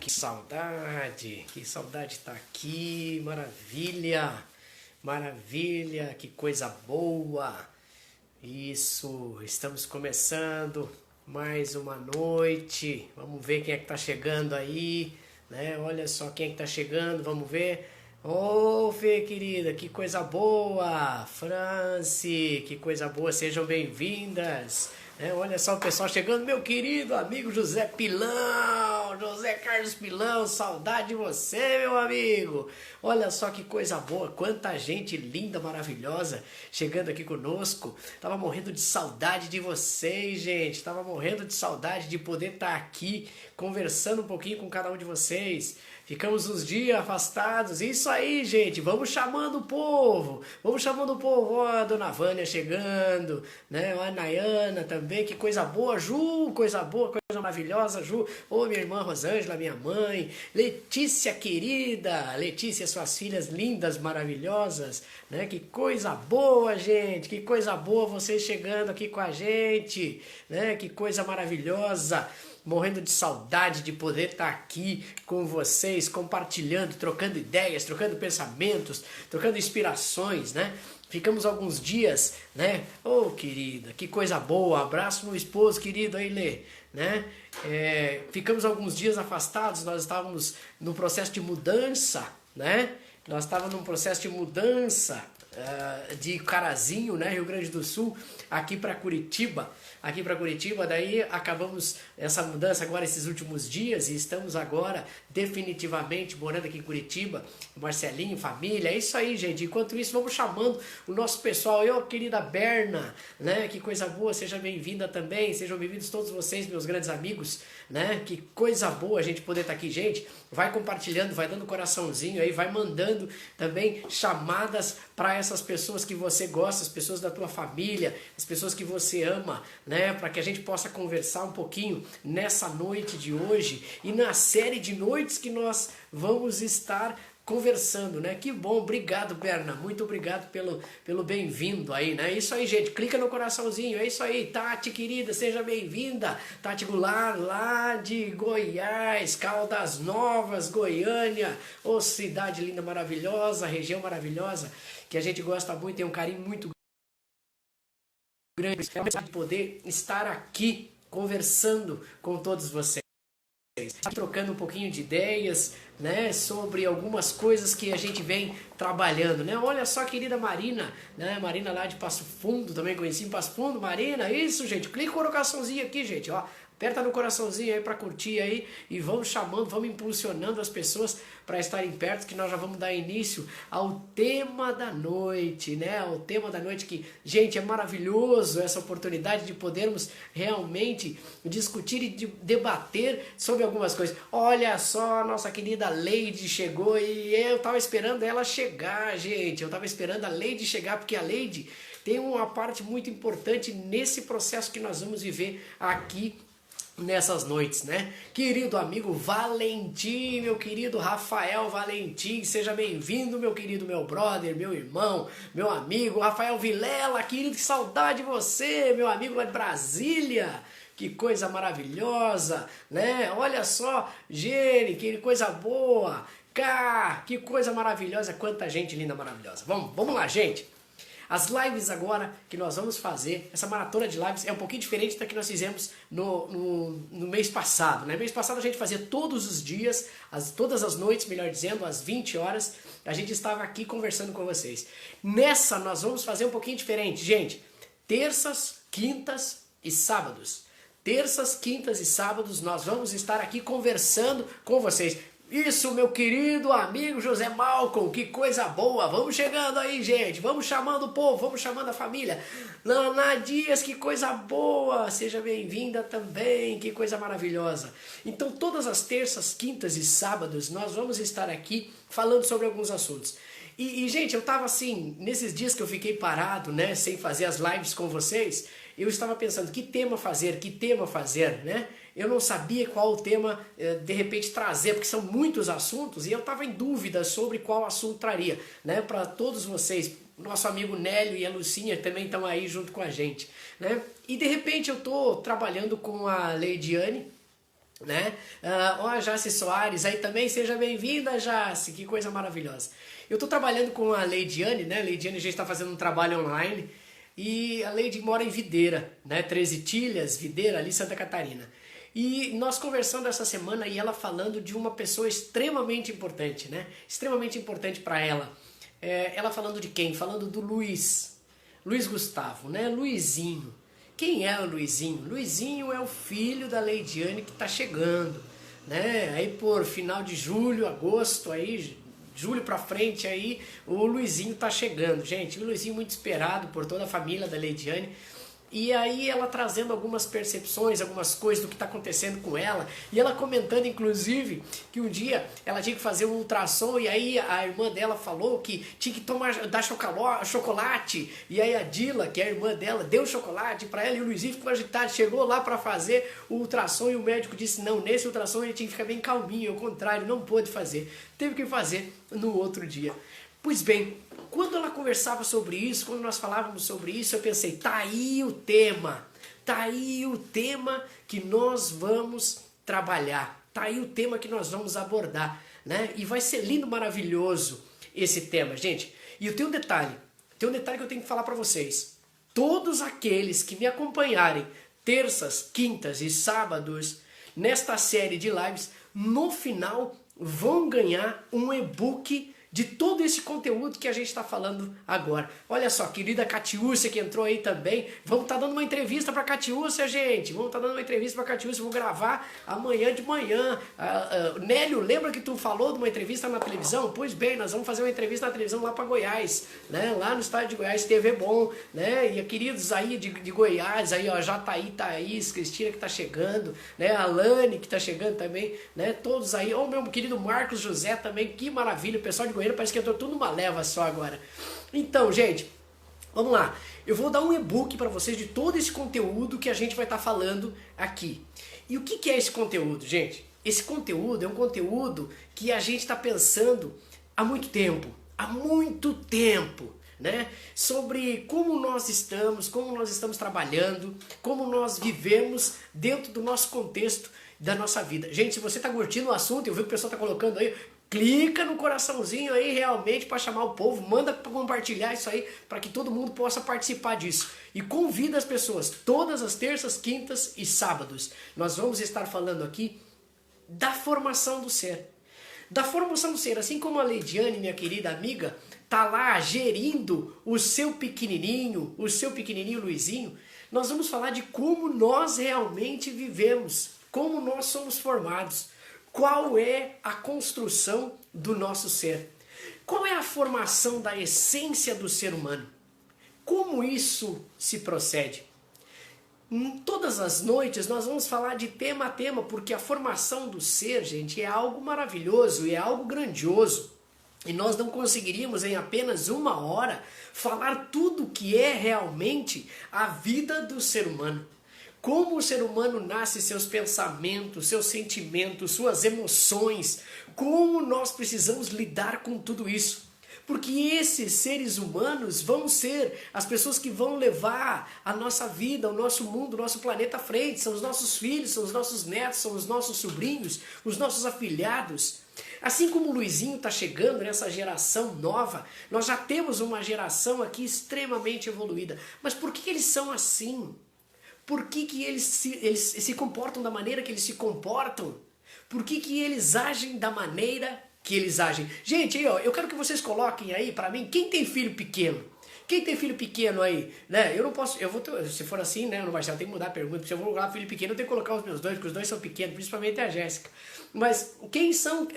Que saudade tá aqui, maravilha, maravilha, que coisa boa. Isso, estamos começando mais uma noite. Vamos ver quem é que tá chegando aí, né? Olha só quem é que tá chegando, vamos ver. Ô, Fê, querida, que coisa boa! Franci, que coisa boa, sejam bem-vindas! Olha só o pessoal chegando, meu querido amigo José Pilão, José Carlos Pilão, saudade de você, meu amigo! Olha só que coisa boa, quanta gente linda, maravilhosa chegando aqui conosco. Tava morrendo de saudade de vocês, gente, tava morrendo de saudade de poder estar aqui conversando um pouquinho com cada um de vocês. Ficamos uns dias afastados, isso aí, gente, vamos chamando o povo, ó, a Dona Vânia chegando, né, a Nayana também, que coisa boa, Ju, coisa boa, coisa maravilhosa, Ju, ô, minha irmã Rosângela, minha mãe, Letícia querida, Letícia, suas filhas lindas, maravilhosas, né, que coisa boa, gente, que coisa boa vocês chegando aqui com a gente, né, que coisa maravilhosa. Morrendo de saudade de poder estar aqui com vocês, compartilhando, trocando ideias, trocando pensamentos, trocando inspirações, né? Ficamos alguns dias, né? Ô, querida, que coisa boa, abraço meu esposo querido aí, Lê, né? Ficamos alguns dias afastados, nós estávamos no processo de mudança, né? Nós estávamos num processo de mudança de Carazinho, né? Rio Grande do Sul, aqui para Curitiba, daí acabamos essa mudança agora esses últimos dias e estamos agora definitivamente morando aqui em Curitiba, Marcelinho, família, é isso aí, gente. Enquanto isso, vamos chamando o nosso pessoal, eu, querida Berna, né, que coisa boa, seja bem-vinda também, sejam bem-vindos todos vocês, meus grandes amigos, né, que coisa boa a gente poder estar aqui, gente. Vai compartilhando, vai dando coraçãozinho aí, vai mandando também chamadas para essas pessoas que você gosta, as pessoas da tua família, as pessoas que você ama, né, para que a gente possa conversar um pouquinho nessa noite de hoje e na série de noites que nós vamos estar conversando, né? Que bom, obrigado, Berna, muito obrigado pelo bem-vindo aí, né? Isso aí, gente, clica no coraçãozinho, é isso aí, Tati, querida, seja bem-vinda, Tati Goulart, lá de Goiás, Caldas Novas, Goiânia, ô, cidade linda, maravilhosa, região maravilhosa, que a gente gosta muito, tem um carinho muito grande, de poder estar aqui conversando com todos vocês, trocando um pouquinho de ideias, né, sobre algumas coisas que a gente vem trabalhando, né? Olha só, querida Marina, né? Marina lá de Passo Fundo, também conheci em Passo Fundo, Marina, isso, gente, clica no coraçãozinho aqui, gente, ó. Aperta no coraçãozinho aí para curtir aí e vamos chamando, vamos impulsionando as pessoas para estarem perto, que nós já vamos dar início ao tema da noite, né? O tema da noite que, gente, é maravilhoso essa oportunidade de podermos realmente discutir e debater sobre algumas coisas. Olha só, a nossa querida Leide chegou e eu tava esperando ela chegar, gente. Eu tava esperando a Leide chegar porque a Leide tem uma parte muito importante nesse processo que nós vamos viver aqui nessas noites, né? Querido amigo Valentim, meu querido Rafael Valentim, seja bem-vindo, meu querido, meu brother, meu irmão, meu amigo Rafael Vilela, querido, que saudade de você, meu amigo lá de Brasília. Que coisa maravilhosa, né? Olha só, Gene, que coisa boa. Cá, que coisa maravilhosa, quanta gente linda, maravilhosa. Vamos lá, gente. As lives agora que nós vamos fazer, essa maratona de lives é um pouquinho diferente da que nós fizemos no mês passado, né? Mês passado a gente fazia todos os dias, todas as noites, melhor dizendo, às 20 horas, a gente estava aqui conversando com vocês. Nessa nós vamos fazer um pouquinho diferente, gente. Terças, quintas e sábados. Terças, quintas e sábados nós vamos estar aqui conversando com vocês. Isso, meu querido amigo José Malcolm, que coisa boa, vamos chegando aí, gente, vamos chamando o povo, vamos chamando a família. Lana Dias, que coisa boa, seja bem-vinda também, que coisa maravilhosa. Então, todas as terças, quintas e sábados, nós vamos estar aqui falando sobre alguns assuntos. Gente, eu tava assim, nesses dias que eu fiquei parado, né, sem fazer as lives com vocês, eu estava pensando que tema fazer, né? Eu não sabia qual o tema, de repente, trazer, porque são muitos assuntos, e eu estava em dúvida sobre qual assunto traria, né? Para todos vocês, nosso amigo Nélio e a Lucinha também estão aí junto com a gente, né? E de repente eu estou trabalhando com a Leidiane, né? Ó, a Jace Soares aí também, seja bem-vinda, Jace, que coisa maravilhosa. Eu tô trabalhando com a Leidiane, né? A Leidiane, a gente tá fazendo um trabalho online e a Leide mora em Videira, né? 13 Tilhas, Videira, ali em Santa Catarina. E nós conversando essa semana e ela falando de uma pessoa extremamente importante, né? Extremamente importante para ela. Ela falando de quem? Falando do Luiz Gustavo, né? Luizinho. Quem é o Luizinho? Luizinho é o filho da Leidiane que está chegando, né? Aí por final de julho, agosto, aí julho pra frente aí, o Luizinho tá chegando, gente. O Luizinho muito esperado por toda a família da Leidiane. E aí ela trazendo algumas percepções, algumas coisas do que está acontecendo com ela. E ela comentando, inclusive, que um dia ela tinha que fazer um ultrassom e aí a irmã dela falou que tinha que dar chocolate. E aí a Dila, que é a irmã dela, deu chocolate para ela e o Luizinho ficou agitado. Chegou lá para fazer o ultrassom e o médico disse, não, nesse ultrassom ele tinha que ficar bem calminho, ao contrário, não pôde fazer. Teve que fazer no outro dia. Pois bem, quando ela conversava sobre isso, quando nós falávamos sobre isso, eu pensei, tá aí o tema que nós vamos trabalhar, tá aí o tema que nós vamos abordar, né? E vai ser lindo, maravilhoso esse tema, gente. E tem um detalhe que eu tenho que falar para vocês. Todos aqueles que me acompanharem terças, quintas e sábados nesta série de lives, no final vão ganhar um e-book de todo esse conteúdo que a gente está falando agora. Olha só, querida Catiúcia que entrou aí também. Vamos estar dando uma entrevista para Catiúcia, gente. Vamos estar dando uma entrevista para Catiúcia. Vou gravar amanhã de manhã. Nélio, lembra que tu falou de uma entrevista na televisão? Pois bem, nós vamos fazer uma entrevista na televisão lá para Goiás, né? Lá no estado de Goiás, TV Bom, né? E queridos aí de Goiás, aí ó, Jataí, Thaís, Cristina que está chegando, né? A Lani que está chegando também, né? Todos aí. Ó, o meu querido Marcos José também, que maravilha. O pessoal de Goiás parece que entrou tudo numa leva só agora. Então, gente, vamos lá. Eu vou dar um e-book para vocês de todo esse conteúdo que a gente vai estar falando aqui. E o que é esse conteúdo, gente? Esse conteúdo é um conteúdo que a gente está pensando há muito tempo, né? Sobre como nós estamos trabalhando, como nós vivemos dentro do nosso contexto da nossa vida. Gente, se você está curtindo o assunto, eu vi que o pessoal está colocando aí, clica no coraçãozinho aí realmente para chamar o povo, manda para compartilhar isso aí para que todo mundo possa participar disso. E convida as pessoas, todas as terças, quintas e sábados. Nós vamos estar falando aqui da formação do ser. Da formação do ser, assim como a Leidiane, minha querida amiga, tá lá gerindo o seu pequenininho Luizinho, nós vamos falar de como nós realmente vivemos, como nós somos formados. Qual é a construção do nosso ser? Qual é a formação da essência do ser humano? Como isso se procede? Todas as noites nós vamos falar de tema a tema, porque a formação do ser, gente, é algo maravilhoso, é algo grandioso. E nós não conseguiríamos em apenas uma hora falar tudo o que é realmente a vida do ser humano. Como o ser humano nasce, seus pensamentos, seus sentimentos, suas emoções, como nós precisamos lidar com tudo isso. Porque esses seres humanos vão ser as pessoas que vão levar a nossa vida, o nosso mundo, o nosso planeta à frente. São os nossos filhos, são os nossos netos, são os nossos sobrinhos, os nossos afilhados. Assim como o Luizinho está chegando nessa geração nova, nós já temos uma geração aqui extremamente evoluída. Mas por que eles são assim? Por que eles se comportam da maneira que eles se comportam? Por que eles agem da maneira que eles agem? Gente, aí, ó, eu quero que vocês coloquem aí pra mim, quem tem filho pequeno? Quem tem filho pequeno aí? Né? Eu não posso, se for assim, né, Marcelo, tem que mudar a pergunta. Se eu vou colocar filho pequeno, eu tenho que colocar os meus dois, porque os dois são pequenos, principalmente a Jéssica. Mas quem são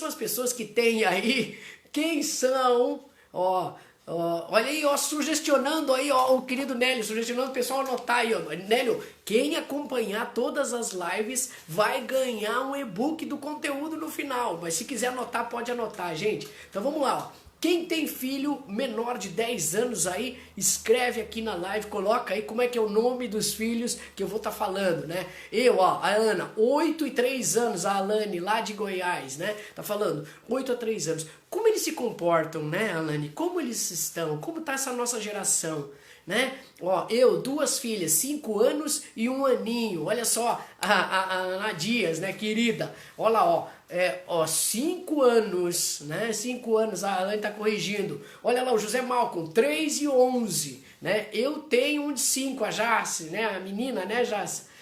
as pessoas que têm aí? Quem são, olha aí, ó, sugestionando aí, ó, o querido Nélio, sugestionando o pessoal anotar aí, ó. Nélio, quem acompanhar todas as lives vai ganhar um e-book do conteúdo no final. Mas se quiser anotar, pode anotar, gente. Então vamos lá, ó. Quem tem filho menor de 10 anos aí, escreve aqui na live, coloca aí como é que é o nome dos filhos que eu vou estar falando, né? Eu, ó, a Ana, 8 e 3 anos, a Alane, lá de Goiás, né? Tá falando, 8 a 3 anos. Como eles se comportam, né, Alane? Como eles estão? Como tá essa nossa geração? né? Ó, eu, 2 filhas, 5 anos e 1 aninho. Olha só a Dias, né, querida? Olha lá, ó, 5 anos, né? 5 anos, a Alane tá corrigindo. Olha lá, o José Malcolm, 3 e 11, né? Eu tenho um de 5, a Jace, né? A menina, né, Jace?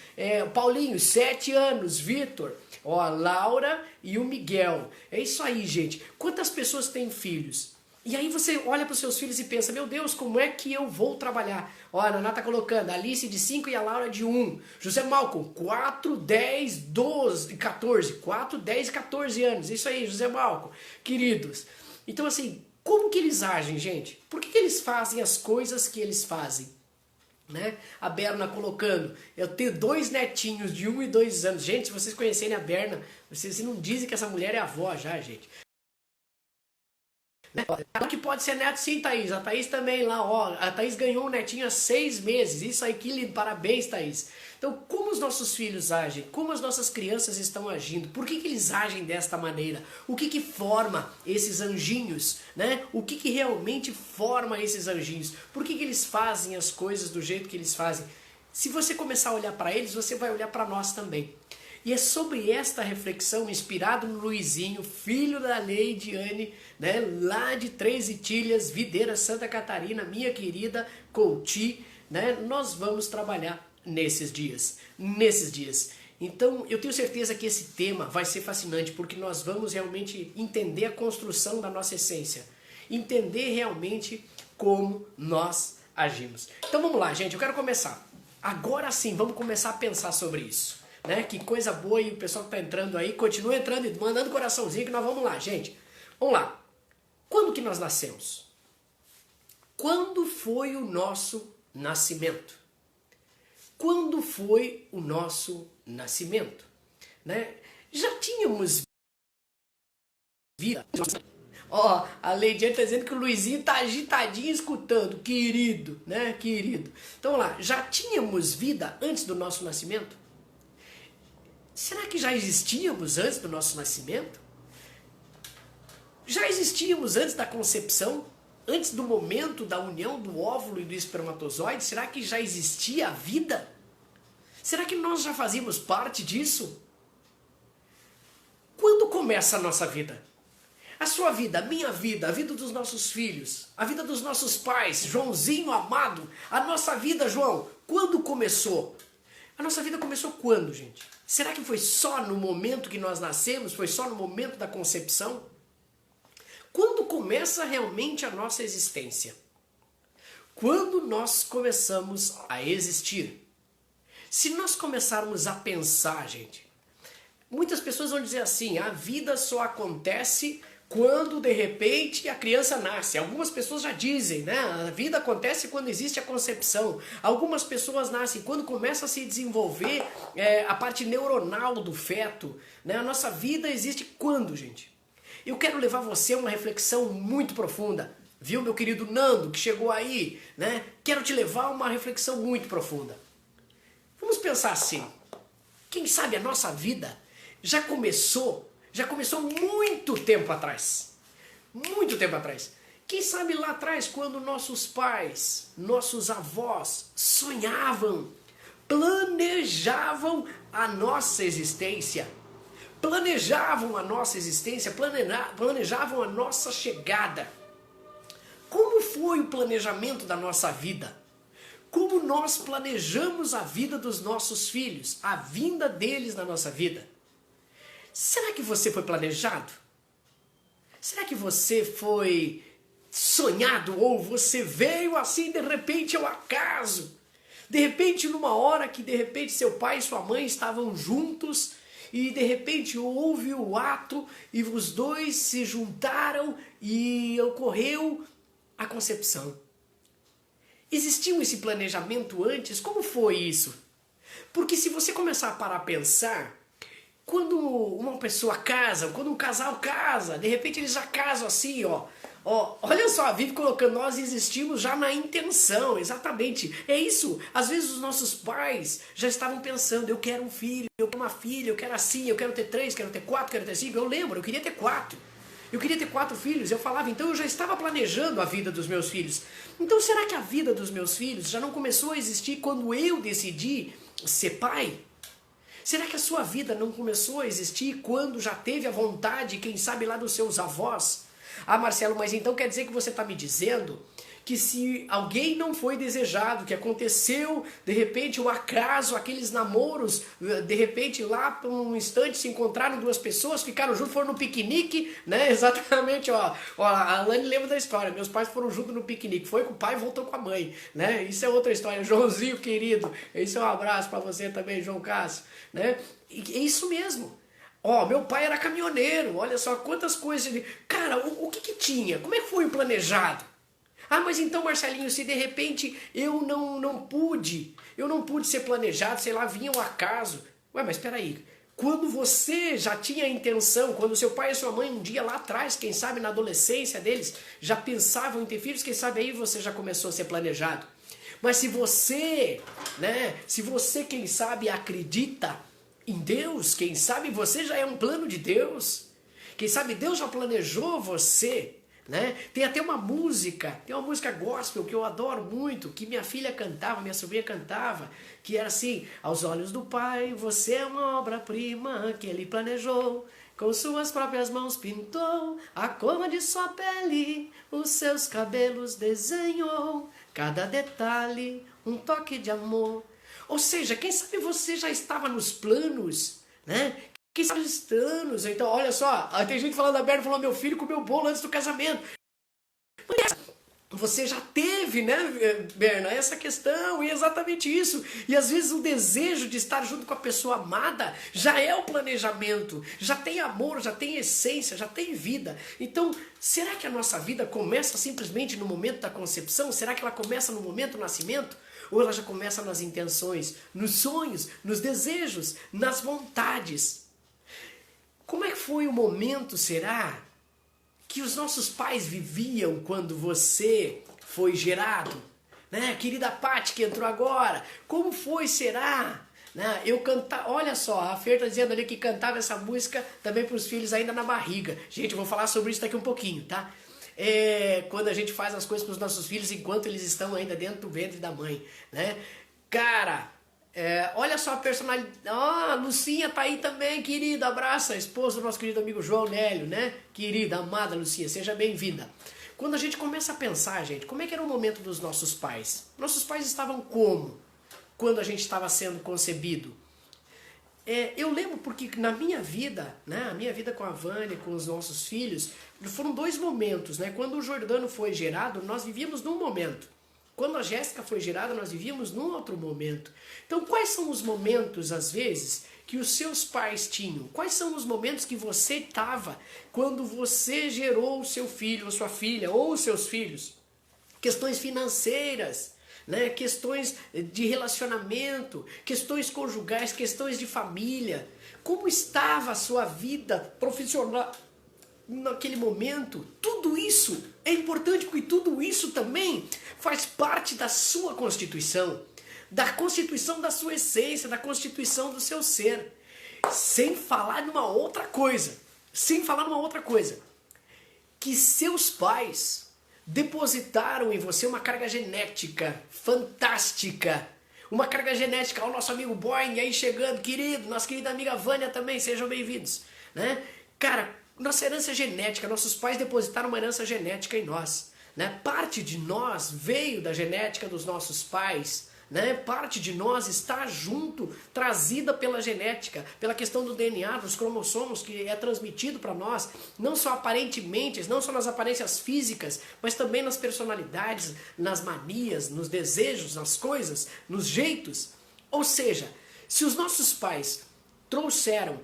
O Paulinho, 7 anos, Vitor, ó, a Laura e o Miguel. É isso aí, gente. Quantas pessoas têm filhos? E aí você olha para os seus filhos e pensa, meu Deus, como é que eu vou trabalhar? Ó, a Naná tá colocando, a Alice de 5 e a Laura de 1. José Malcolm, 4, 10, 12, 14. 4, 10 e 14 anos. Isso aí, José Malcolm. Queridos. Então assim, como que eles agem, gente? Por que eles fazem as coisas que eles fazem? Né? A Berna colocando, eu tenho 2 netinhos de 1 e 2 anos. Gente, se vocês conhecerem a Berna, vocês não dizem que essa mulher é avó já, gente. Que pode ser neto sim, Thaís. A Thaís também lá, ó. A Thaís ganhou um netinho há 6 meses. Isso aí, que lindo. Parabéns, Thaís. Então, como os nossos filhos agem? Como as nossas crianças estão agindo? Por que eles agem desta maneira? O que forma esses anjinhos, né? O que realmente forma esses anjinhos? Por que eles fazem as coisas do jeito que eles fazem? Se você começar a olhar para eles, você vai olhar para nós também. E é sobre esta reflexão, inspirado no Luizinho, filho da Leidiane, né, lá de Três Itilhas, Videira, Santa Catarina, minha querida Couti, né, nós vamos trabalhar nesses dias. Então, eu tenho certeza que esse tema vai ser fascinante, porque nós vamos realmente entender a construção da nossa essência, entender realmente como nós agimos. Então vamos lá, gente, eu quero começar. Agora sim, vamos começar a pensar sobre isso. Né? Que coisa boa, e o pessoal que está entrando aí, continua entrando e mandando coraçãozinho que nós vamos lá, gente. Vamos lá. Quando que nós nascemos? Quando foi o nosso nascimento? Quando foi o nosso nascimento? Né? Já tínhamos vida. Ó, a Leidiane está dizendo que o Luizinho está agitadinho escutando, querido, né, querido. Então vamos lá, já tínhamos vida antes do nosso nascimento? Será que já existíamos antes do nosso nascimento? Já existíamos antes da concepção? Antes do momento da união do óvulo e do espermatozoide? Será que já existia a vida? Será que nós já fazíamos parte disso? Quando começa a nossa vida? A sua vida, a minha vida, a vida dos nossos filhos, a vida dos nossos pais, Joãozinho amado, a nossa vida, João, quando começou? A nossa vida começou quando, gente? Será que foi só no momento que nós nascemos? Foi só no momento da concepção? Quando começa realmente a nossa existência? Quando nós começamos a existir? Se nós começarmos a pensar, gente, muitas pessoas vão dizer assim, a vida só acontece quando de repente a criança nasce. Algumas pessoas já dizem, né? A vida acontece quando existe a concepção. Algumas pessoas nascem quando começa a se desenvolver a parte neuronal do feto. Né? A nossa vida existe quando, gente? Eu quero levar você a uma reflexão muito profunda. Viu, meu querido Nando, que chegou aí? Né? Quero te levar a uma reflexão muito profunda. Vamos pensar assim. Quem sabe a nossa vida já começou muito tempo atrás. Muito tempo atrás. Quem sabe lá atrás, quando nossos pais, nossos avós sonhavam, planejavam a nossa existência. Planejavam a nossa existência, planejavam a nossa chegada. Como foi o planejamento da nossa vida? Como nós planejamos a vida dos nossos filhos, a vinda deles na nossa vida? Será que você foi planejado? Será que você foi sonhado ou você veio assim de repente ao acaso? De repente numa hora que de repente seu pai e sua mãe estavam juntos e de repente houve o ato e os dois se juntaram e ocorreu a concepção. Existiu esse planejamento antes? Como foi isso? Porque se você começar a parar a pensar, quando uma pessoa casa, quando um casal casa, de repente eles já casam assim, ó. Olha só, vive colocando, nós existimos já na intenção, exatamente. É isso, às vezes os nossos pais já estavam pensando, eu quero um filho, eu quero uma filha, eu quero assim, eu quero ter 3, quero ter 4, quero ter 5. Eu lembro, eu queria ter 4. Eu queria ter 4 filhos, eu falava, então eu já estava planejando a vida dos meus filhos. Então será que a vida dos meus filhos já não começou a existir quando eu decidi ser pai? Será que a sua vida não começou a existir quando já teve a vontade, quem sabe lá dos seus avós? Ah, Marcelo, mas então quer dizer que você está me dizendo que se alguém não foi desejado, que aconteceu, de repente, o acaso, aqueles namoros, de repente, lá por um instante se encontraram 2 pessoas, ficaram juntos, foram no piquenique, né? Exatamente, ó, a Alane lembra da história, meus pais foram juntos no piquenique, foi com o pai e voltou com a mãe, né? Isso é outra história. Joãozinho, querido, esse é um abraço para você também, João Cássio, né? E é isso mesmo. Ó, meu pai era caminhoneiro, olha só quantas coisas ele... Cara, o que tinha? Como é que foi o planejado? Ah, mas então, Marcelinho, se de repente eu não pude ser planejado, sei lá, vinha o acaso. Ué, mas espera aí, quando você já tinha a intenção, quando seu pai e sua mãe um dia lá atrás, quem sabe na adolescência deles, já pensavam em ter filhos, quem sabe aí você já começou a ser planejado. Mas se você, né, quem sabe acredita em Deus, quem sabe você já é um plano de Deus, quem sabe Deus já planejou você, né? Tem até uma música gospel que eu adoro muito, que minha filha cantava, minha sobrinha cantava, que era assim: aos olhos do Pai você é uma obra-prima que Ele planejou, com suas próprias mãos pintou a cor de sua pele, os seus cabelos desenhou, cada detalhe um toque de amor. Ou seja, quem sabe você já estava nos planos, né? Quem sabe nos planos. Então, olha só, tem gente falando, a Berna falou, meu filho comeu bolo antes do casamento. Você já teve, né, Berna, essa questão, e exatamente isso. E às vezes o desejo de estar junto com a pessoa amada já é o planejamento, já tem amor, já tem essência, já tem vida. Então, será que a nossa vida começa simplesmente no momento da concepção? Será que ela começa no momento do nascimento? Ou ela já começa nas intenções, nos sonhos, nos desejos, nas vontades? Como é que foi o momento, será, que os nossos pais viviam quando você foi gerado? Né? Querida Paty, que entrou agora, como foi, será? Né? Eu cantava, olha só, a Fer está dizendo ali que cantava essa música também para os filhos ainda na barriga. Gente, eu vou falar sobre isso daqui um pouquinho, tá? Quando a gente faz as coisas para os nossos filhos enquanto eles estão ainda dentro do ventre da mãe, né? Cara, olha só a personalidade. Ah, Lucinha tá aí também, querida. Abraça, esposa do nosso querido amigo João Nélio, né? Querida, amada Lucinha, seja bem-vinda. Quando a gente começa a pensar, gente, como é que era o momento dos nossos pais? Nossos pais estavam como? Quando a gente estava sendo concebido? Eu lembro porque na minha vida, né, a minha vida com a Vânia, com os nossos filhos, foram 2 momentos, né? Quando o Jordano foi gerado, nós vivíamos num momento. Quando a Jéssica foi gerada, nós vivíamos num outro momento. Então, quais são os momentos, às vezes, que os seus pais tinham? Quais são os momentos que você estava quando você gerou o seu filho, ou sua filha, ou os seus filhos? Questões financeiras, né? Questões de relacionamento, questões conjugais, questões de família. Como estava a sua vida profissional naquele momento? Tudo isso é importante, porque tudo isso também faz parte da sua constituição, da constituição da sua essência, da constituição do seu ser. Sem falar numa outra coisa, que seus pais depositaram em você uma carga genética fantástica. Uma carga genética. Ó, o nosso amigo Boing aí chegando, querido. Nossa querida amiga Vânia também, sejam bem-vindos. Né? Cara, nossa herança genética, nossos pais depositaram uma herança genética em nós. Né? Parte de nós veio da genética dos nossos pais. Né? Parte de nós está junto, trazida pela genética, pela questão do DNA, dos cromossomos que é transmitido para nós, não só aparentemente, não só nas aparências físicas, mas também nas personalidades, nas manias, nos desejos, nas coisas, nos jeitos. Ou seja, se os nossos pais trouxeram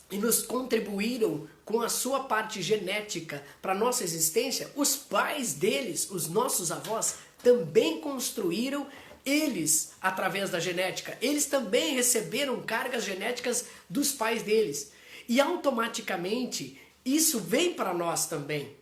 e nos contribuíram com a sua parte genética para a nossa existência, os pais deles, os nossos avós, também construíram eles, através da genética, eles também receberam cargas genéticas dos pais deles. E automaticamente isso vem para nós também.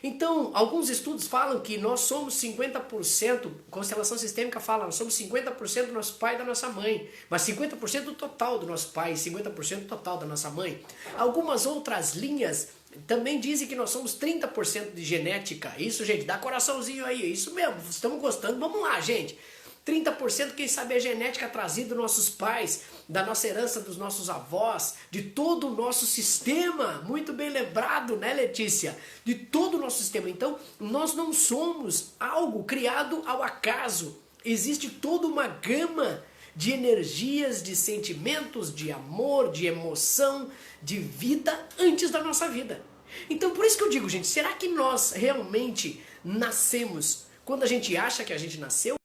Então, alguns estudos falam que nós somos 50%, constelação sistêmica fala, nós somos 50% do nosso pai e da nossa mãe, mas 50% do total do nosso pai e 50% do total da nossa mãe. Algumas outras linhas Também dizem que nós somos 30% de genética. Isso, gente, dá coraçãozinho aí. Isso mesmo, estamos gostando. Vamos lá, gente. 30%, quem sabe, é genética trazida dos nossos pais, da nossa herança dos nossos avós, de todo o nosso sistema. Muito bem lembrado, né, Letícia? De todo o nosso sistema. Então, nós não somos algo criado ao acaso. Existe toda uma gama de energias, de sentimentos, de amor, de emoção, de vida antes da nossa vida. Então, por isso que eu digo, gente, será que nós realmente nascemos quando a gente acha que a gente nasceu?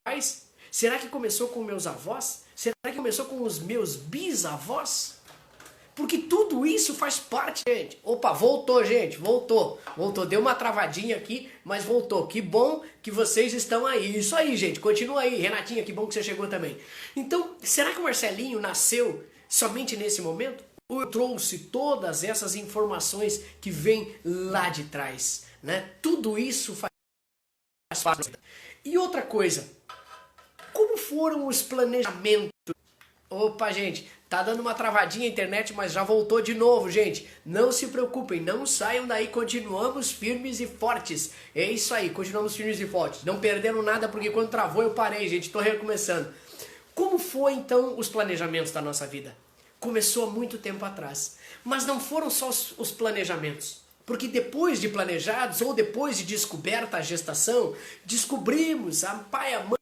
Será que começou com meus avós? Será que começou com os meus bisavós? Porque tudo isso faz parte, gente. Opa, voltou, gente, voltou. Deu uma travadinha aqui, mas voltou. Que bom que vocês estão aí. Isso aí, gente, continua aí. Renatinha, que bom que você chegou também. Então, será que o Marcelinho nasceu somente nesse momento? Ou eu trouxe todas essas informações que vêm lá de trás, né? Tudo isso faz parte. E outra coisa, como foram os planejamentos? Opa, gente, tá dando uma travadinha a internet, mas já voltou de novo, gente. Não se preocupem, não saiam daí, continuamos firmes e fortes. É isso aí, continuamos firmes e fortes. Não perdendo nada, porque quando travou eu parei, gente, tô recomeçando. Como foi, então, os planejamentos da nossa vida? Começou há muito tempo atrás. Mas não foram só os planejamentos. Porque depois de planejados, ou depois de descoberta a gestação, descobrimos, a pai e a mãe,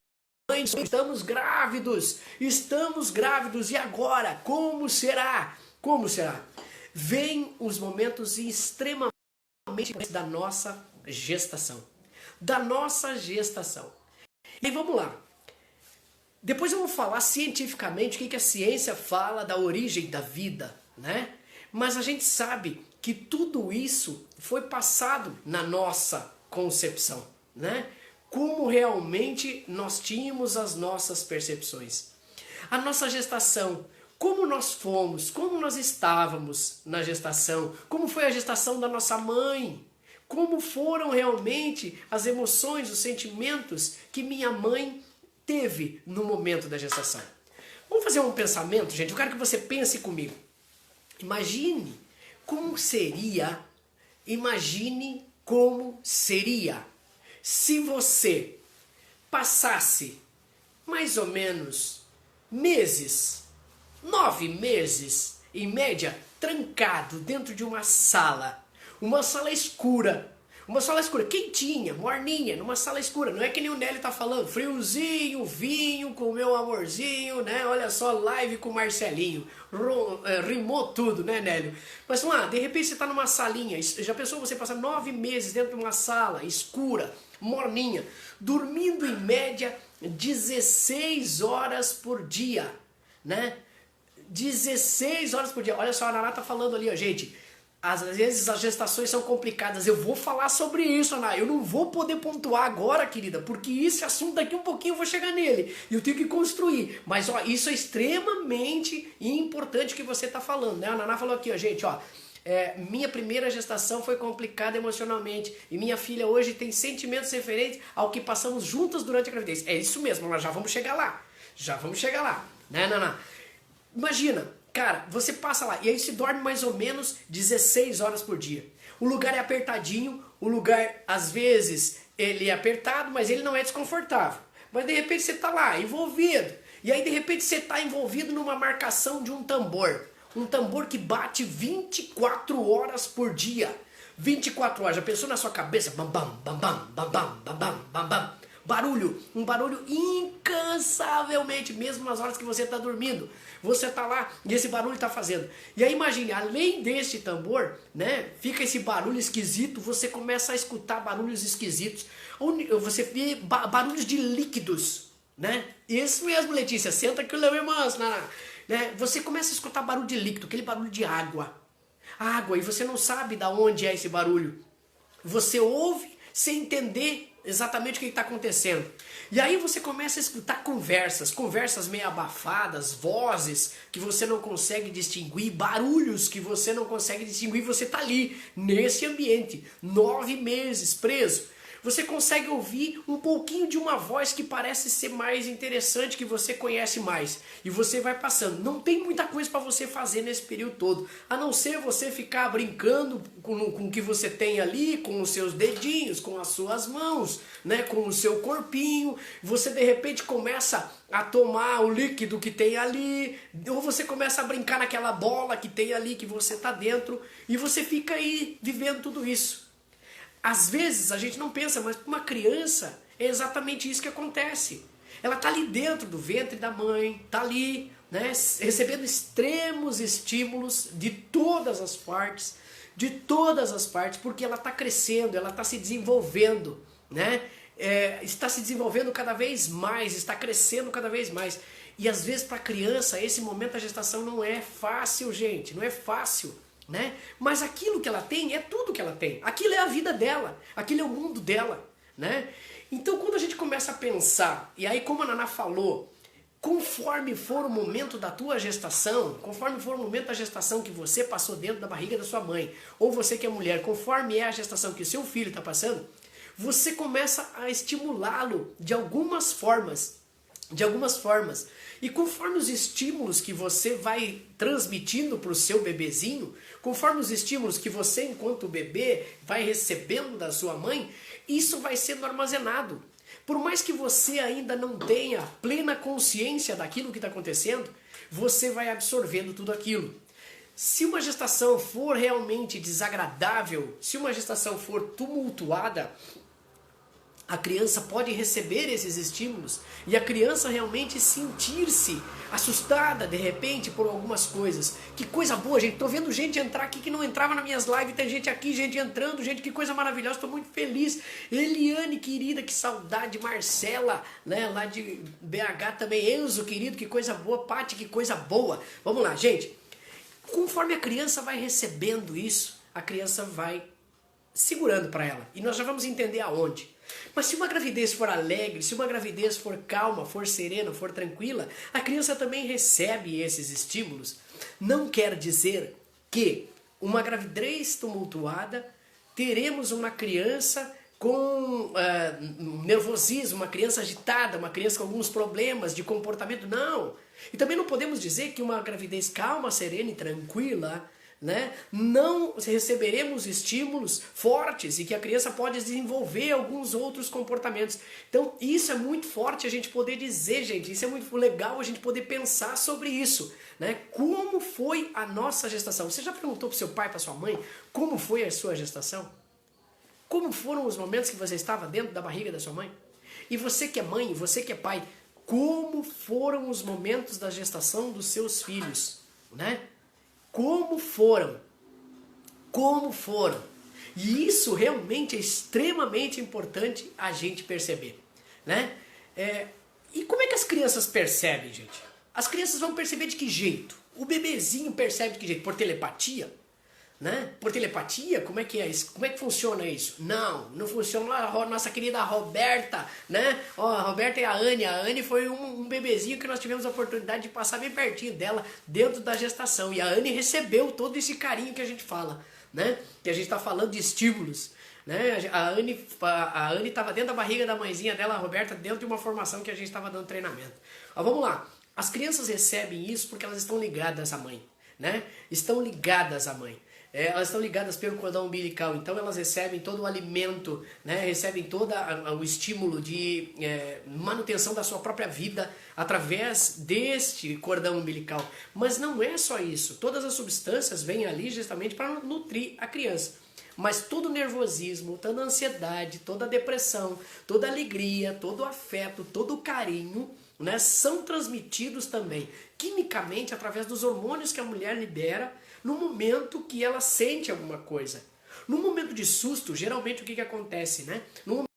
estamos grávidos, e agora? Como será? Como será? Vêm os momentos extremamente da nossa gestação. E vamos lá. Depois eu vou falar cientificamente o que a ciência fala da origem da vida, né? Mas a gente sabe que tudo isso foi passado na nossa concepção, né? Como realmente nós tínhamos as nossas percepções. A nossa gestação, como nós fomos, como nós estávamos na gestação, como foi a gestação da nossa mãe, como foram realmente as emoções, os sentimentos que minha mãe teve no momento da gestação. Vamos fazer um pensamento, gente, eu quero que você pense comigo. Imagine como seria se você passasse mais ou menos 9 meses, em média, trancado dentro de uma sala escura, quentinha, morninha, numa sala escura. Não é que nem o Nélio tá falando, friozinho, vinho com meu amorzinho, né? Olha só, live com o Marcelinho. Rimou tudo, né, Nélio? Mas vamos lá, de repente você tá numa salinha, já pensou você passar 9 meses dentro de uma sala escura, morninha, dormindo em média 16 horas por dia, né? 16 horas por dia. Olha só, a Naná tá falando ali, ó, gente. Às vezes as gestações são complicadas. Eu vou falar sobre isso, Ana. Eu não vou poder pontuar agora, querida, porque esse assunto daqui um pouquinho eu vou chegar nele. E eu tenho que construir. Mas ó, isso é extremamente importante que você está falando, né? A Naná falou aqui, ó, gente, ó. Minha primeira gestação foi complicada emocionalmente. E minha filha hoje tem sentimentos referentes ao que passamos juntas durante a gravidez. É isso mesmo, nós já vamos chegar lá. Né, Naná? Imagina. Cara, você passa lá e aí se dorme mais ou menos 16 horas por dia. O lugar é apertadinho, o lugar às vezes ele é apertado, mas ele não é desconfortável. Mas de repente você está lá envolvido. E aí de repente você está envolvido numa marcação de um tambor. Um tambor que bate 24 horas por dia. 24 horas, já pensou na sua cabeça? Bam, bam, bam, bam, bam, bam, bam, bam, bam, bam. Barulho, um barulho incansavelmente, mesmo nas horas que você está dormindo. Você está lá e esse barulho está fazendo. E aí imagine, além desse tambor, né, fica esse barulho esquisito, você começa a escutar barulhos esquisitos. Você vê barulhos de líquidos, né? Isso mesmo, Letícia, senta que eu levo manso, né? Você começa a escutar barulho de líquido, aquele barulho de água. Água, e você não sabe de onde é esse barulho. Você ouve sem entender exatamente o que está acontecendo. E aí você começa a escutar conversas meio abafadas, vozes que você não consegue distinguir, barulhos que você não consegue distinguir, você está ali, nesse ambiente, 9 meses preso. Você consegue ouvir um pouquinho de uma voz que parece ser mais interessante, que você conhece mais. E você vai passando. Não tem muita coisa para você fazer nesse período todo. A não ser você ficar brincando com o que você tem ali, com os seus dedinhos, com as suas mãos, né, com o seu corpinho. Você de repente começa a tomar o líquido que tem ali. Ou você começa a brincar naquela bola que tem ali, que você está dentro. E você fica aí vivendo tudo isso. Às vezes a gente não pensa, mas para uma criança é exatamente isso que acontece. Ela está ali dentro do ventre da mãe, está ali, né, recebendo extremos estímulos de todas as partes, porque ela está crescendo, ela está se desenvolvendo, né? Está se desenvolvendo cada vez mais, está crescendo cada vez mais. E às vezes para a criança esse momento da gestação não é fácil, gente, não é fácil. Né? Mas aquilo que ela tem é tudo que ela tem. Aquilo é a vida dela, aquilo é o mundo dela, né? Então quando a gente começa a pensar, e aí como a Naná falou, conforme for o momento da tua gestação, conforme for o momento da gestação que você passou dentro da barriga da sua mãe, ou você que é mulher, conforme é a gestação que o seu filho está passando, você começa a estimulá-lo de algumas formas. E conforme os estímulos que você vai transmitindo para o seu bebezinho, conforme os estímulos que você, enquanto bebê, vai recebendo da sua mãe, isso vai sendo armazenado. Por mais que você ainda não tenha plena consciência daquilo que está acontecendo, você vai absorvendo tudo aquilo. Se uma gestação for realmente desagradável, se uma gestação for tumultuada, a criança pode receber esses estímulos e a criança realmente sentir-se assustada de repente por algumas coisas. Que coisa boa, gente. Tô vendo gente entrar aqui que não entrava nas minhas lives. Tem gente aqui, gente entrando, gente, que coisa maravilhosa. Estou muito feliz. Eliane, querida, que saudade. Marcela, né, lá de BH também. Enzo, querido, que coisa boa. Pati, que coisa boa. Vamos lá, gente. Conforme a criança vai recebendo isso, a criança vai segurando para ela. E nós já vamos entender aonde. Mas se uma gravidez for alegre, se uma gravidez for calma, for serena, for tranquila, a criança também recebe esses estímulos. Não quer dizer que uma gravidez tumultuada, teremos uma criança com nervosismo, uma criança agitada, uma criança com alguns problemas de comportamento. Não! E também não podemos dizer que uma gravidez calma, serena e tranquila, né, não receberemos estímulos fortes e que a criança pode desenvolver alguns outros comportamentos. Então isso é muito forte a gente poder dizer, gente, isso é muito legal a gente poder pensar sobre isso, né? Como foi a nossa gestação? Você já perguntou para seu pai, para sua mãe, como foi a sua gestação? Como foram os momentos que você estava dentro da barriga da sua mãe? E você que é mãe, você que é pai, como foram os momentos da gestação dos seus filhos, né? Como foram? Como foram? E isso realmente é extremamente importante a gente perceber, né? E como é que as crianças percebem, gente? As crianças vão perceber de que jeito? O bebezinho percebe de que jeito? Por telepatia? Né? Por telepatia? Como é que é isso? Como é que funciona isso? Não funciona. A nossa querida Roberta, né? A Roberta e a Anne foi um bebezinho que nós tivemos a oportunidade de passar bem pertinho dela dentro da gestação. E a Anne recebeu todo esse carinho que a gente fala, né? Que a gente está falando de estímulos, né? A Anne estava dentro da barriga da mãezinha dela, a Roberta, dentro de uma formação que a gente estava dando treinamento. Mas vamos lá. As crianças recebem isso porque elas estão ligadas à mãe, né? Estão ligadas à mãe. Elas estão ligadas pelo cordão umbilical, então elas recebem todo o alimento, né? Recebem todo o estímulo de manutenção da sua própria vida através deste cordão umbilical. Mas não é só isso, todas as substâncias vêm ali justamente para nutrir a criança. Mas todo o nervosismo, toda a ansiedade, toda a depressão, toda a alegria, todo o afeto, todo o carinho, né, são transmitidos também quimicamente através dos hormônios que a mulher libera no momento que ela sente alguma coisa. No momento de susto, geralmente o que acontece, né? No momento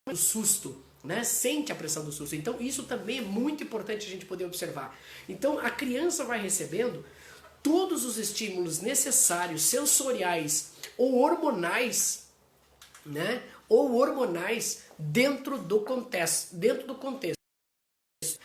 do susto, né? Sente a pressão do susto. Então isso também é muito importante a gente poder observar. Então a criança vai recebendo todos os estímulos necessários, sensoriais ou hormonais, né? Ou hormonais dentro do contexto,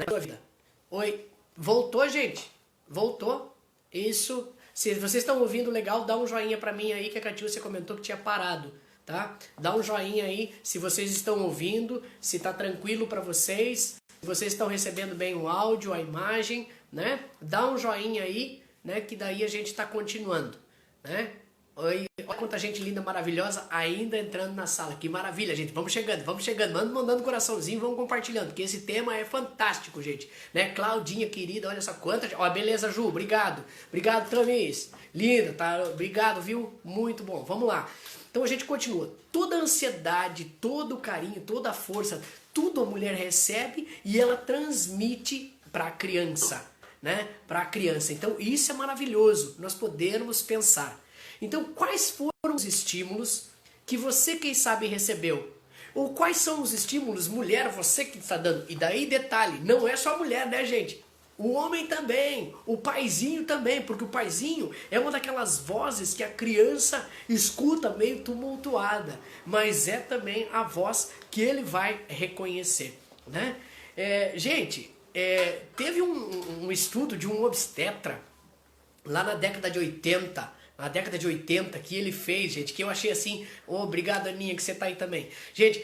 da vida. Oi, voltou, gente? Voltou? Isso. Se vocês estão ouvindo legal, dá um joinha pra mim aí, que a Catiúcia comentou que tinha parado, tá? Dá um joinha aí se vocês estão ouvindo, se tá tranquilo pra vocês, se vocês estão recebendo bem o áudio, a imagem, né? Dá um joinha aí, né? Que daí a gente tá continuando, né? Oi, olha quanta gente linda, maravilhosa ainda entrando na sala. Que maravilha, gente. Vamos chegando. Mandando coraçãozinho, vamos compartilhando, porque esse tema é fantástico, gente. Né? Claudinha, querida, olha só quanta... Ó, beleza, Ju, obrigado. Obrigado, Tramis. Linda, tá? Obrigado, viu? Muito bom. Vamos lá. Então a gente continua. Toda a ansiedade, todo o carinho, toda a força, tudo a mulher recebe e ela transmite para a criança, né? Para a criança. Então isso é maravilhoso. Nós podemos pensar. Então, quais foram os estímulos que você, quem sabe, recebeu? Ou quais são os estímulos, mulher, você que está dando? E daí, detalhe, não é só a mulher, né, gente? O homem também, o paizinho também, porque o paizinho é uma daquelas vozes que a criança escuta meio tumultuada, mas é também a voz que ele vai reconhecer, né? Gente, teve um estudo de um obstetra lá na década de 80, que ele fez, gente, que eu achei assim, obrigado, Aninha, que você tá aí também. Gente,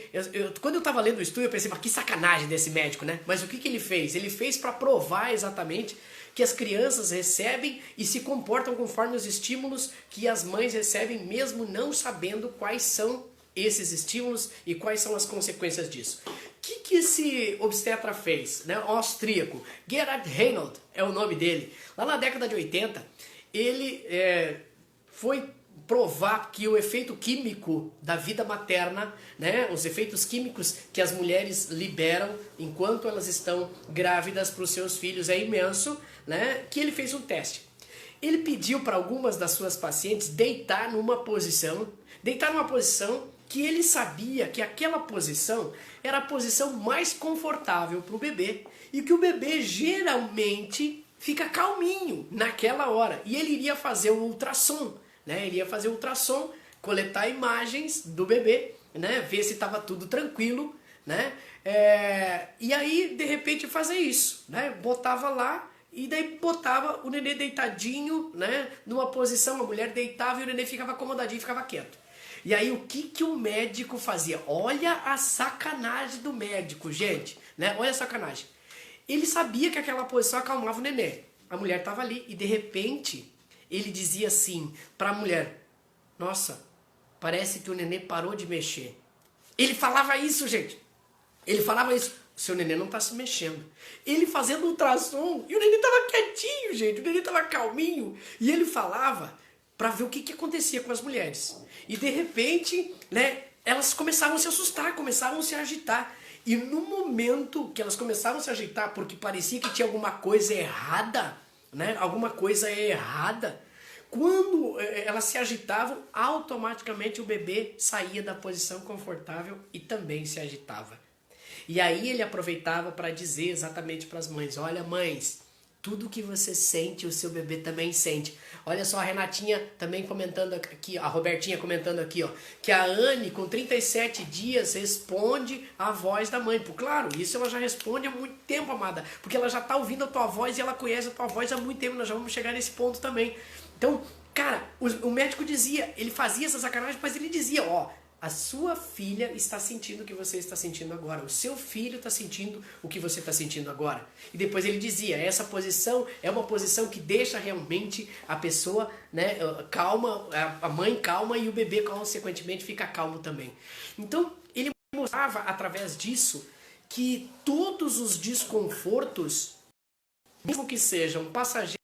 quando eu tava lendo o estudo, eu pensei, mas que sacanagem desse médico, né? Mas o que ele fez? Ele fez para provar exatamente que as crianças recebem e se comportam conforme os estímulos que as mães recebem, mesmo não sabendo quais são esses estímulos e quais são as consequências disso. O que esse obstetra fez, né? O austríaco, Gerhard Heinold é o nome dele. Lá na década de 80, ele foi provar que o efeito químico da vida materna, né, os efeitos químicos que as mulheres liberam enquanto elas estão grávidas para os seus filhos é imenso, né, que ele fez um teste. Ele pediu para algumas das suas pacientes deitar numa posição que ele sabia que aquela posição era a posição mais confortável para o bebê e que o bebê geralmente fica calminho naquela hora. E ele iria fazer um ultrassom, né? Ele ia fazer ultrassom, coletar imagens do bebê, né? Ver se estava tudo tranquilo, né? E aí, de repente, fazer isso, né? Botava lá e daí botava o nenê deitadinho, né? Numa posição, a mulher deitava e o nenê ficava acomodadinho, ficava quieto. E aí, o que o médico fazia? Olha a sacanagem do médico, gente, né? Olha a sacanagem. Ele sabia que aquela posição acalmava o nenê. A mulher estava ali e de repente ele dizia assim para a mulher: nossa, parece que o nenê parou de mexer. Ele falava isso, gente. Ele falava isso. Seu nenê não está se mexendo. Ele fazendo ultrassom e o nenê estava quietinho, gente. O nenê estava calminho. E ele falava para ver o que acontecia com as mulheres. E de repente, né, elas começavam a se assustar, começavam a se agitar. E no momento que elas começaram a se agitar porque parecia que tinha alguma coisa errada, né? Alguma coisa errada. Quando elas se agitavam, automaticamente o bebê saía da posição confortável e também se agitava. E aí ele aproveitava para dizer exatamente para as mães: olha, mães, tudo que você sente, o seu bebê também sente. Olha só a Renatinha também comentando aqui, a Robertinha comentando aqui, ó, que a Anne, com 37 dias, responde a voz da mãe. Pô, claro, isso ela já responde há muito tempo, amada, porque ela já está ouvindo a tua voz e ela conhece a tua voz há muito tempo. Nós já vamos chegar nesse ponto também. Então, cara, o médico dizia, ele fazia essa sacanagem, mas ele dizia, ó, a sua filha está sentindo o que você está sentindo agora. O seu filho está sentindo o que você está sentindo agora. E depois ele dizia, essa posição é uma posição que deixa realmente a pessoa, né, calma, a mãe calma e o bebê, consequentemente, fica calmo também. Então, ele mostrava, através disso, que todos os desconfortos, mesmo que sejam passageiros,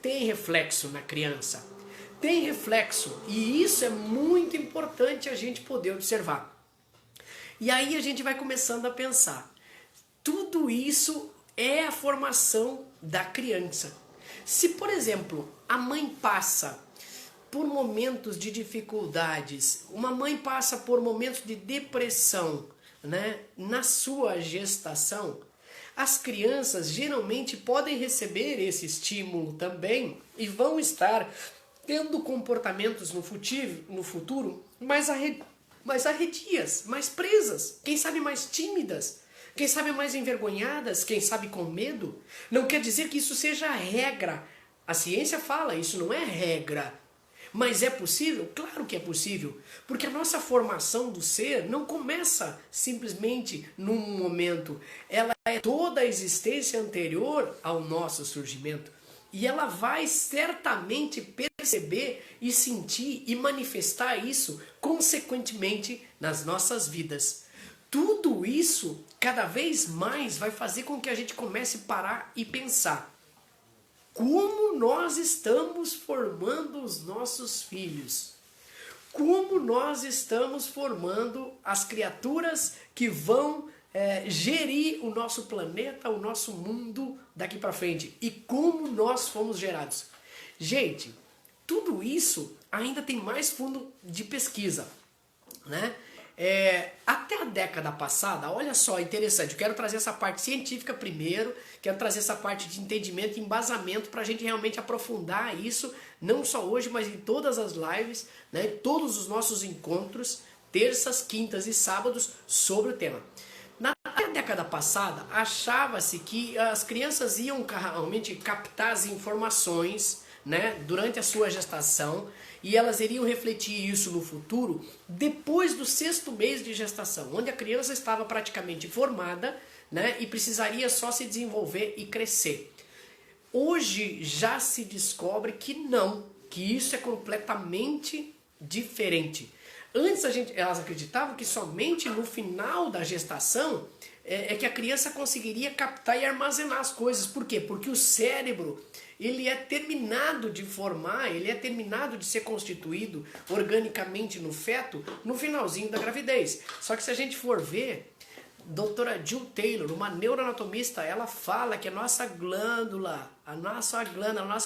têm reflexo na criança. Tem reflexo, e isso é muito importante a gente poder observar. E aí a gente vai começando a pensar, tudo isso é a formação da criança. Se, por exemplo, a mãe passa por momentos de dificuldades, uma mãe passa por momentos de depressão, né, na sua gestação, as crianças geralmente podem receber esse estímulo também e vão estar tendo comportamentos no futuro mais arredias, mais presas, quem sabe mais tímidas, quem sabe mais envergonhadas, quem sabe com medo. Não quer dizer que isso seja a regra A ciência fala, isso não é regra. Mas é possível? Claro que é possível, porque a nossa formação do ser não começa simplesmente num momento, ela é toda a existência anterior ao nosso surgimento. E ela vai certamente perceber e sentir e manifestar isso consequentemente nas nossas vidas. Tudo isso, cada vez mais, vai fazer com que a gente comece a parar e pensar. Como nós estamos formando os nossos filhos? Como nós estamos formando as criaturas que vão gerir o nosso planeta, o nosso mundo daqui para frente? E como nós fomos gerados? Gente, tudo isso ainda tem mais fundo de pesquisa, né? Até a década passada, olha só, interessante, eu quero trazer essa parte científica primeiro, quero trazer essa parte de entendimento e embasamento para a gente realmente aprofundar isso, não só hoje, mas em todas as lives, né, todos os nossos encontros, terças, quintas e sábados, sobre o tema. Na década passada, achava-se que as crianças iam realmente captar as informações, né, durante a sua gestação, e elas iriam refletir isso no futuro depois do 6º mês de gestação, onde a criança estava praticamente formada, né, e precisaria só se desenvolver e crescer. Hoje já se descobre que não, que isso é completamente diferente. Antes elas acreditavam que somente no final da gestação que a criança conseguiria captar e armazenar as coisas. Por quê? Porque o cérebro, ele é terminado de formar, ele é terminado de ser constituído organicamente no feto no finalzinho da gravidez. Só que se a gente for ver, doutora Jill Taylor, uma neuroanatomista, ela fala que a nossa glândula, a nossa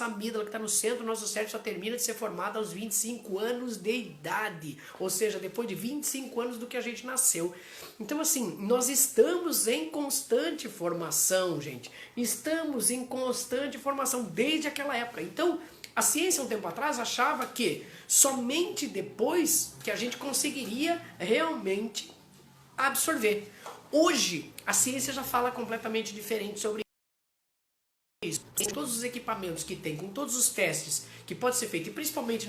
amígdala que está no centro do nosso cérebro só termina de ser formada aos 25 anos de idade, ou seja, depois de 25 anos do que a gente nasceu. Então assim, nós estamos em constante formação, gente, estamos em constante formação desde aquela época. Então, a ciência um tempo atrás achava que somente depois que a gente conseguiria realmente absorver. Hoje, a ciência já fala completamente diferente sobre isso. Com todos os equipamentos que tem, com todos os testes que pode ser feito, e principalmente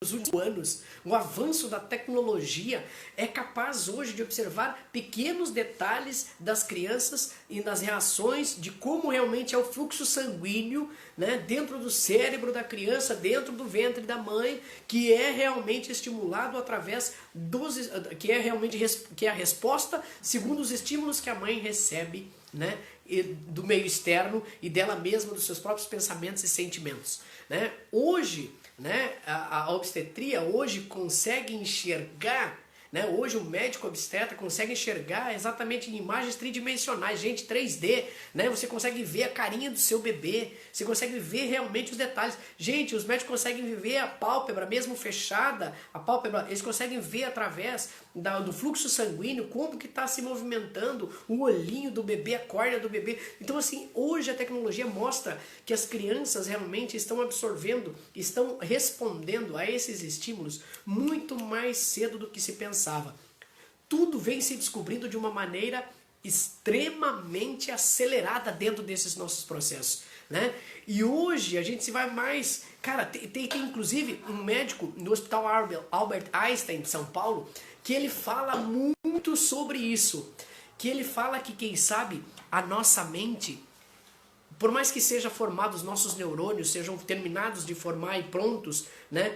nos últimos anos, o avanço da tecnologia é capaz hoje de observar pequenos detalhes das crianças e das reações de como realmente é o fluxo sanguíneo, né, dentro do cérebro da criança, dentro do ventre da mãe, que é realmente estimulado através que é a resposta segundo os estímulos que a mãe recebe, né, do meio externo e dela mesma, dos seus próprios pensamentos e sentimentos, né? Hoje, né, a obstetria hoje consegue enxergar, né, hoje o médico obstetra consegue enxergar exatamente em imagens tridimensionais, gente, 3D, né, você consegue ver a carinha do seu bebê, você consegue ver realmente os detalhes. Gente, os médicos conseguem ver a pálpebra, mesmo fechada, a pálpebra, eles conseguem ver através do fluxo sanguíneo como que está se movimentando o olhinho do bebê, a córnea do bebê. Então assim, hoje a tecnologia mostra que as crianças realmente estão absorvendo, estão respondendo a esses estímulos muito mais cedo do que se pensava. Tudo vem se descobrindo de uma maneira extremamente acelerada dentro desses nossos processos, né? E hoje a gente se vai mais... Cara, tem inclusive um médico no Hospital Albert Einstein de São Paulo que ele fala muito sobre isso, que ele fala que, quem sabe, a nossa mente, por mais que seja formado, os nossos neurônios sejam terminados de formar e prontos, né,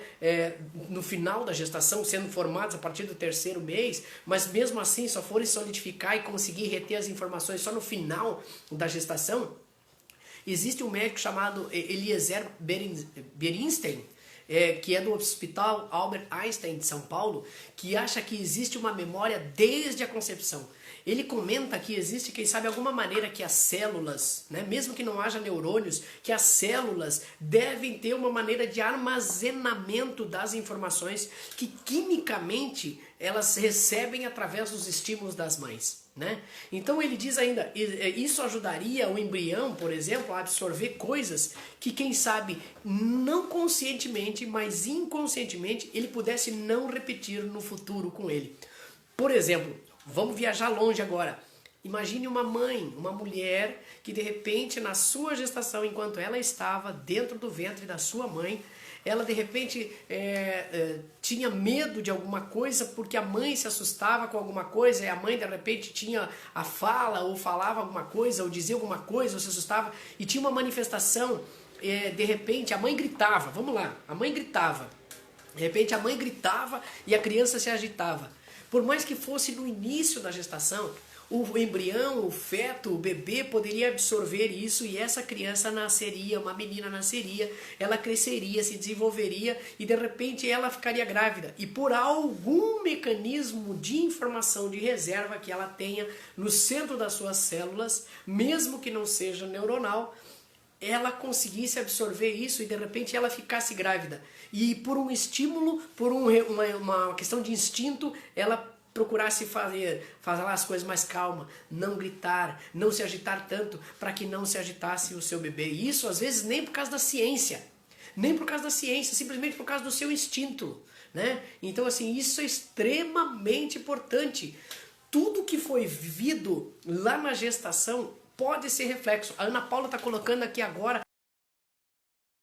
no final da gestação, sendo formados a partir do 3º mês, mas mesmo assim só forem solidificar e conseguir reter as informações só no final da gestação, existe um médico chamado Eliezer Berinstein, que é do Hospital Albert Einstein de São Paulo, que acha que existe uma memória desde a concepção. Ele comenta que existe, quem sabe, alguma maneira que as células, né, mesmo que não haja neurônios, que as células devem ter uma maneira de armazenamento das informações que quimicamente elas recebem através dos estímulos das mães, né? Então ele diz ainda, isso ajudaria o embrião, por exemplo, a absorver coisas que, quem sabe, não conscientemente, mas inconscientemente, ele pudesse não repetir no futuro com ele. Por exemplo, vamos viajar longe agora. Imagine uma mãe, uma mulher que de repente na sua gestação, enquanto ela estava dentro do ventre da sua mãe, ela de repente tinha medo de alguma coisa porque a mãe se assustava com alguma coisa e a mãe de repente tinha a fala ou falava alguma coisa ou dizia alguma coisa ou se assustava e tinha uma manifestação, de repente a mãe gritava, vamos lá, a mãe gritava, de repente a mãe gritava e a criança se agitava. Por mais que fosse no início da gestação, o embrião, o feto, o bebê poderia absorver isso e essa criança nasceria, uma menina nasceria, ela cresceria, se desenvolveria e de repente ela ficaria grávida. E por algum mecanismo de informação de reserva que ela tenha no centro das suas células, mesmo que não seja neuronal, ela conseguisse absorver isso e de repente ela ficasse grávida. E por um estímulo, por uma questão de instinto, ela procurasse fazer lá as coisas mais calma, não gritar, não se agitar tanto, para que não se agitasse o seu bebê. E isso às vezes nem por causa da ciência, simplesmente por causa do seu instinto, né? Então assim, isso é extremamente importante. Tudo que foi vivido lá na gestação pode ser reflexo. A Ana Paula está colocando aqui agora,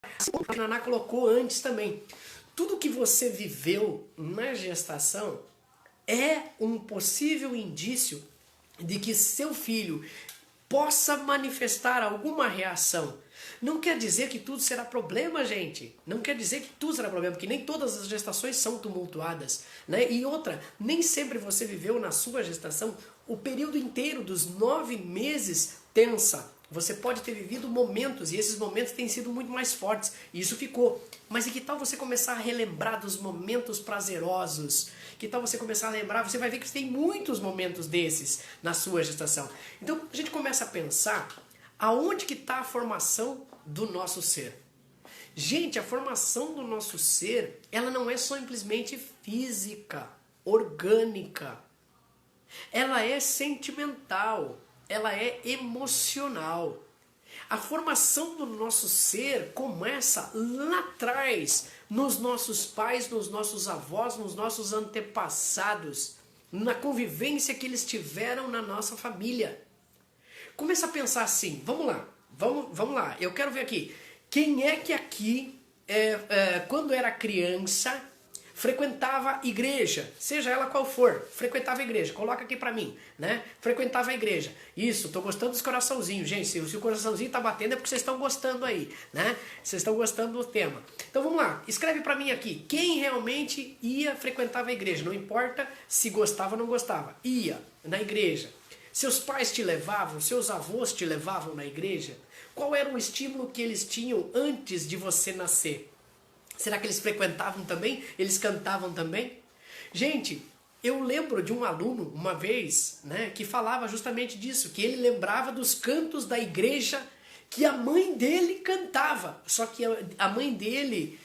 a Naná colocou antes também. Tudo que você viveu na gestação é um possível indício de que seu filho possa manifestar alguma reação. Não quer dizer que tudo será problema, gente. Não quer dizer que tudo será problema, porque nem todas as gestações são tumultuadas, né? E outra, nem sempre você viveu na sua gestação o período inteiro dos 9 meses tensa. Você pode ter vivido momentos, e esses momentos têm sido muito mais fortes, e isso ficou. Mas e que tal você começar a relembrar dos momentos prazerosos? Que tal você começar a lembrar? Você vai ver que tem muitos momentos desses na sua gestação. Então a gente começa a pensar aonde que está a formação do nosso ser. Gente, a formação do nosso ser, ela não é simplesmente física, orgânica. Ela é sentimental. Ela é emocional. A formação do nosso ser começa lá atrás, nos nossos pais, nos nossos avós, nos nossos antepassados, na convivência que eles tiveram na nossa família. Começa a pensar assim, vamos lá, eu quero ver aqui, quem é que aqui, quando era criança, frequentava igreja, seja ela qual for, frequentava a igreja, coloca aqui pra mim, né? Frequentava a igreja. Isso, tô gostando dos coraçãozinhos, gente, se o coraçãozinho tá batendo é porque vocês estão gostando aí, né? Vocês estão gostando do tema. Então vamos lá, escreve pra mim aqui, quem realmente frequentava a igreja, não importa se gostava ou não gostava, ia na igreja. Seus pais te levavam, seus avós te levavam na igreja? Qual era o estímulo que eles tinham antes de você nascer? Será que eles frequentavam também? Eles cantavam também? Gente, eu lembro de um aluno, uma vez, né, que falava justamente disso, que ele lembrava dos cantos da igreja que a mãe dele cantava. Só que a mãe dele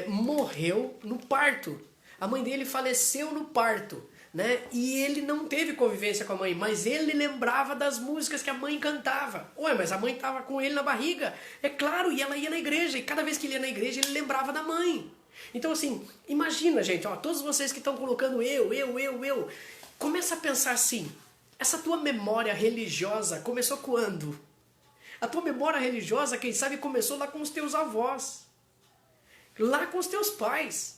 morreu no parto. A mãe dele faleceu no parto, né? E ele não teve convivência com a mãe, mas ele lembrava das músicas que a mãe cantava. Ué, mas a mãe estava com ele na barriga. É claro, e ela ia na igreja, e cada vez que ele ia na igreja, ele lembrava da mãe. Então assim, imagina, gente, ó, todos vocês que estão colocando eu, começa a pensar assim, essa tua memória religiosa começou quando? A tua memória religiosa, quem sabe, começou lá com os teus avós, lá com os teus pais.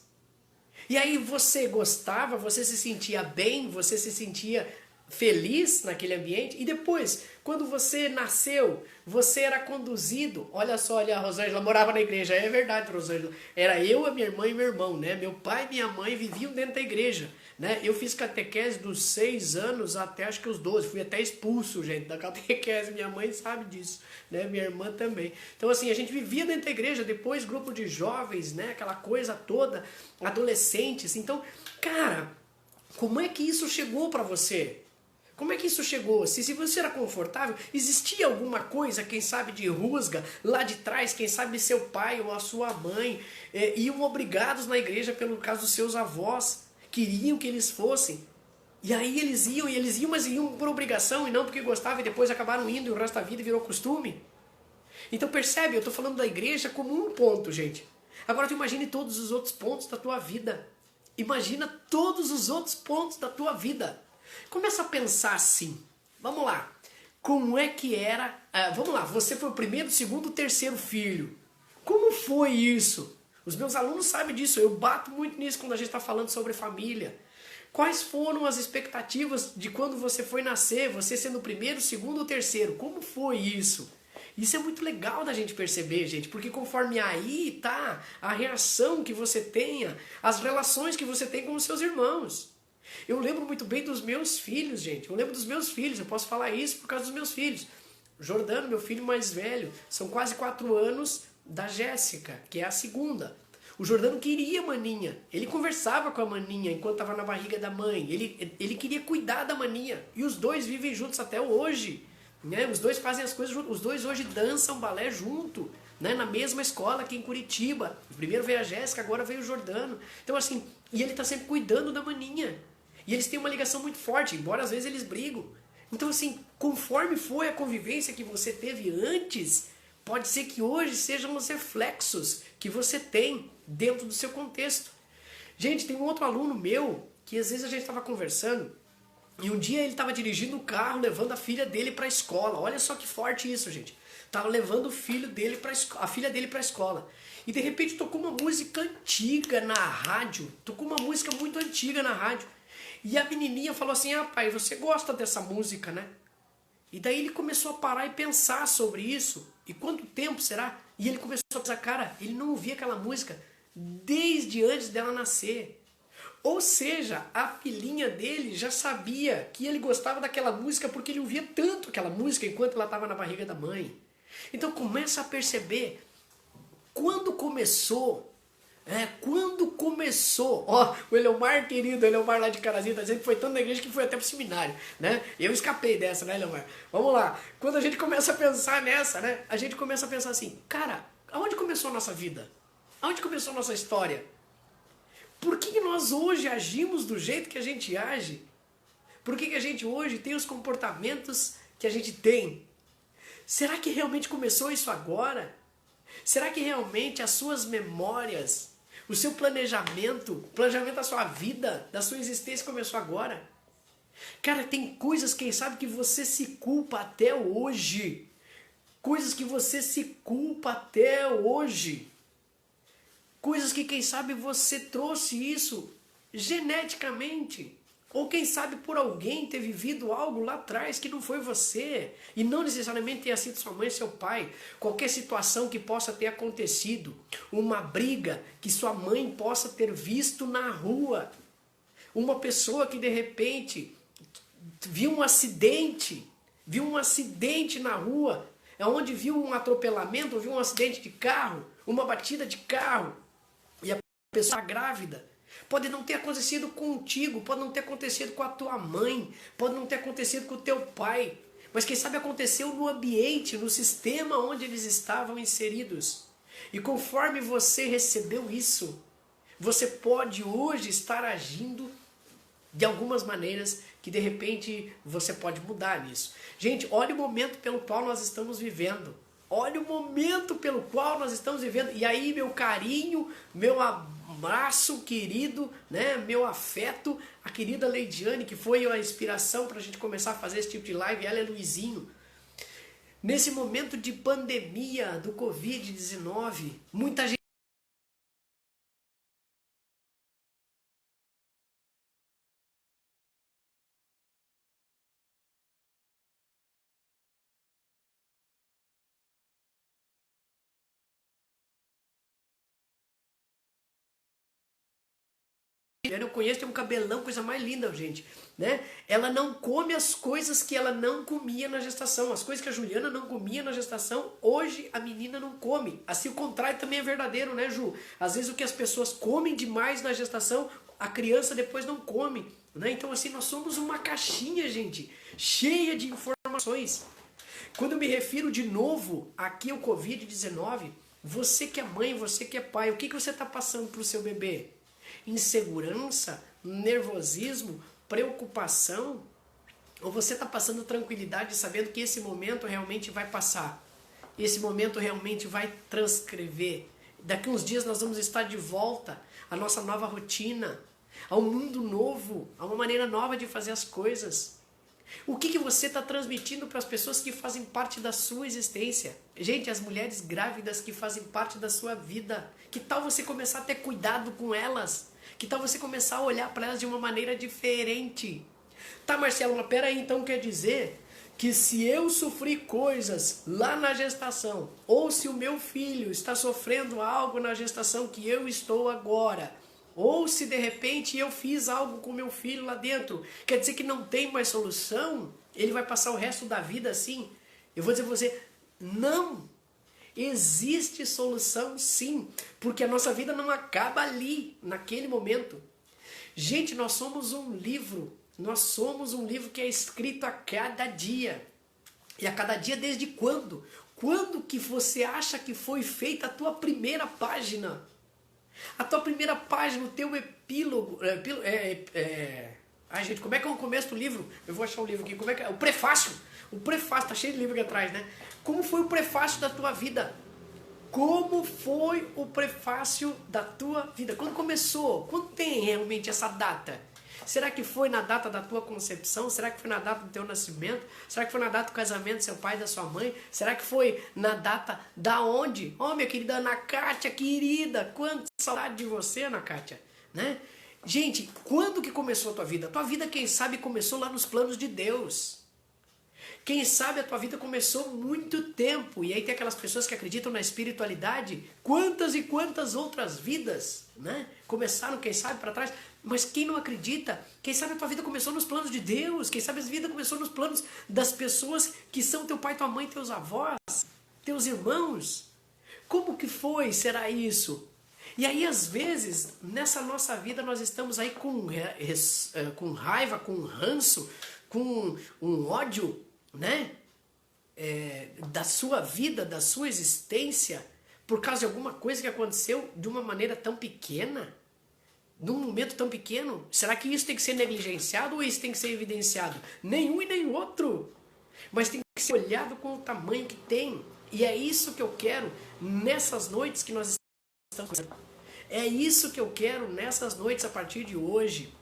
E aí você gostava, você se sentia bem, você se sentia feliz naquele ambiente. E depois, quando você nasceu, você era conduzido. Olha só, olha, a Rosângela morava na igreja. É verdade, Rosângela. Era eu, a minha irmã e meu irmão, né? Meu pai e minha mãe viviam dentro da igreja, né? Eu fiz catequese dos 6 anos até acho que os 12. Fui até expulso, gente, da catequese. Minha mãe sabe disso, né? Minha irmã também. Então assim, a gente vivia dentro da igreja. Depois grupo de jovens, né? Aquela coisa toda, adolescentes. Então, cara, como é que isso chegou pra você? Como é que isso chegou? Se você era confortável, existia alguma coisa, quem sabe de rusga, lá de trás, quem sabe seu pai ou a sua mãe iam obrigados na igreja pelo caso dos seus avós, queriam que eles fossem. E aí eles iam, mas iam por obrigação e não porque gostavam e depois acabaram indo e o resto da vida virou costume. Então percebe, eu estou falando da igreja como um ponto, gente. Agora tu imagine todos os outros pontos da tua vida. Imagina todos os outros pontos da tua vida. Começa a pensar assim, Vamos lá. Como é que era... vamos lá, você foi o primeiro, segundo, terceiro filho. Como foi isso? Os meus alunos sabem disso, eu bato muito nisso quando a gente está falando sobre família. Quais foram as expectativas de quando você foi nascer, você sendo o primeiro, segundo ou terceiro? Como foi isso? Isso é muito legal da gente perceber, gente, porque conforme aí tá a reação que você tenha, as relações que você tem com os seus irmãos. Eu lembro muito bem dos meus filhos, gente. Eu lembro dos meus filhos, eu posso falar isso por causa dos meus filhos. Jordano, meu filho mais velho, são quase 4 anos da Jéssica, que é a segunda. O Jordano queria a maninha, ele conversava com a maninha enquanto estava na barriga da mãe, ele queria cuidar da maninha, e os dois vivem juntos até hoje, né? Os dois fazem as coisas juntos, os dois hoje dançam balé junto, né? Na mesma escola aqui em Curitiba. Primeiro veio a Jéssica, agora veio o Jordano. Então assim, e ele está sempre cuidando da maninha, e eles têm uma ligação muito forte, embora às vezes eles brigam. Então assim, conforme foi a convivência que você teve antes, pode ser que hoje sejam os reflexos que você tem dentro do seu contexto. Gente, tem um outro aluno meu que às vezes a gente estava conversando e um dia ele estava dirigindo o carro levando a filha dele para a escola. Olha só que forte isso, gente. Estava levando o filho dele a filha dele para a escola. E de repente tocou uma música antiga na rádio. Tocou uma música muito antiga na rádio. E a menininha falou assim: ah, pai, você gosta dessa música, né? E daí ele começou a parar e pensar sobre isso. E quanto tempo será? E ele começou a pensar, cara, ele não ouvia aquela música desde antes dela nascer. Ou seja, a filhinha dele já sabia que ele gostava daquela música porque ele ouvia tanto aquela música enquanto ela estava na barriga da mãe. Então começa a perceber quando começou. Ó, o Eleomar querido, o Eleomar lá de Carazinho, tá dizendo que foi tanto na igreja que foi até pro seminário, né? Eu escapei dessa, né, Eleomar? Vamos lá, quando a gente começa a pensar nessa, né? A gente começa a pensar assim, cara, aonde começou a nossa vida? Aonde começou a nossa história? Por que nós hoje agimos do jeito que a gente age? Por que a gente hoje tem os comportamentos que a gente tem? Será que realmente começou isso agora? Será que realmente as suas memórias, o seu planejamento da sua vida, da sua existência começou agora? Cara, tem coisas, quem sabe, que você se culpa até hoje. Coisas que você se culpa até hoje. Coisas que, quem sabe, você trouxe isso geneticamente. Ou quem sabe por alguém ter vivido algo lá atrás que não foi você. E não necessariamente tenha sido sua mãe, seu pai. Qualquer situação que possa ter acontecido. Uma briga que sua mãe possa ter visto na rua. Uma pessoa que de repente viu um acidente na rua. Onde viu um atropelamento, viu um acidente de carro, uma batida de carro. E a pessoa grávida. Pode não ter acontecido contigo, pode não ter acontecido com a tua mãe, pode não ter acontecido com o teu pai, mas quem sabe aconteceu no ambiente, no sistema onde eles estavam inseridos. E conforme você recebeu isso, você pode hoje estar agindo de algumas maneiras que de repente você pode mudar nisso. Gente, olha o momento pelo qual nós estamos vivendo. Olha o momento pelo qual nós estamos vivendo. E aí, meu carinho, meu abraço querido, né, meu afeto, a querida Leidiane, que foi a inspiração para a gente começar a fazer esse tipo de live, ela é Luizinho. Nesse momento de pandemia do Covid-19, muita gente eu conheço, tem um cabelão, coisa mais linda, gente, né? Ela não come as coisas que ela não comia na gestação. As coisas que a Juliana não comia na gestação, hoje a menina não come. Assim, o contrário também é verdadeiro, né, Ju? Às vezes o que as pessoas comem demais na gestação, a criança depois não come, né? Então, assim, nós somos uma caixinha, gente, cheia de informações. Quando eu me refiro de novo aqui ao Covid-19, você que é mãe, você que é pai, o que você está passando para o seu bebê? Insegurança, nervosismo, preocupação? Ou você está passando tranquilidade sabendo que esse momento realmente vai passar? Esse momento realmente vai transcrever. Daqui uns dias nós vamos estar de volta à nossa nova rotina, a um mundo novo, a uma maneira nova de fazer as coisas. O que você está transmitindo para as pessoas que fazem parte da sua existência? Gente, as mulheres grávidas que fazem parte da sua vida. Que tal você começar a ter cuidado com elas? Que tal você começar a olhar para elas de uma maneira diferente? Tá, Marcelo, mas peraí, então quer dizer que se eu sofri coisas lá na gestação, ou se o meu filho está sofrendo algo na gestação que eu estou agora, ou se de repente eu fiz algo com meu filho lá dentro, quer dizer que não tem mais solução? Ele vai passar o resto da vida assim? Eu vou dizer pra você, não! Existe solução sim, porque a nossa vida não acaba ali, naquele momento. Gente, nós somos um livro que é escrito a cada dia. E a cada dia desde quando? Quando que você acha que foi feita a tua primeira página? A tua primeira página, o teu epílogo. Ai, gente, como é que é o começo do livro? Eu vou achar o livro aqui. Como é que é? O prefácio. O prefácio, tá cheio de livro aqui atrás, né? Como foi o prefácio da tua vida? Como foi o prefácio da tua vida? Quando começou? Quando tem realmente essa data? Será que foi na data da tua concepção? Será que foi na data do teu nascimento? Será que foi na data do casamento do seu pai e da sua mãe? Será que foi na data da onde? Oh, minha querida Ana Kátia, querida, quanta saudade de você, Ana Kátia, né? Gente, quando que começou a tua vida? A tua vida, quem sabe, começou lá nos planos de Deus. Quem sabe a tua vida começou muito tempo. E aí tem aquelas pessoas que acreditam na espiritualidade. Quantas e quantas outras vidas, né? Começaram, quem sabe, para trás. Mas quem não acredita, quem sabe a tua vida começou nos planos de Deus. Quem sabe a vida começou nos planos das pessoas que são teu pai, tua mãe, teus avós, teus irmãos. Como que foi? Será isso? E aí, às vezes, nessa nossa vida, nós estamos aí com raiva, com ranço, com um ódio, né? Da sua vida, da sua existência, por causa de alguma coisa que aconteceu de uma maneira tão pequena, num momento tão pequeno. Será que isso tem que ser negligenciado ou isso tem que ser evidenciado? Nenhum e nem outro. Mas tem que ser olhado com o tamanho que tem. E é isso que eu quero nessas noites que nós estamos. É isso que eu quero nessas noites a partir de hoje.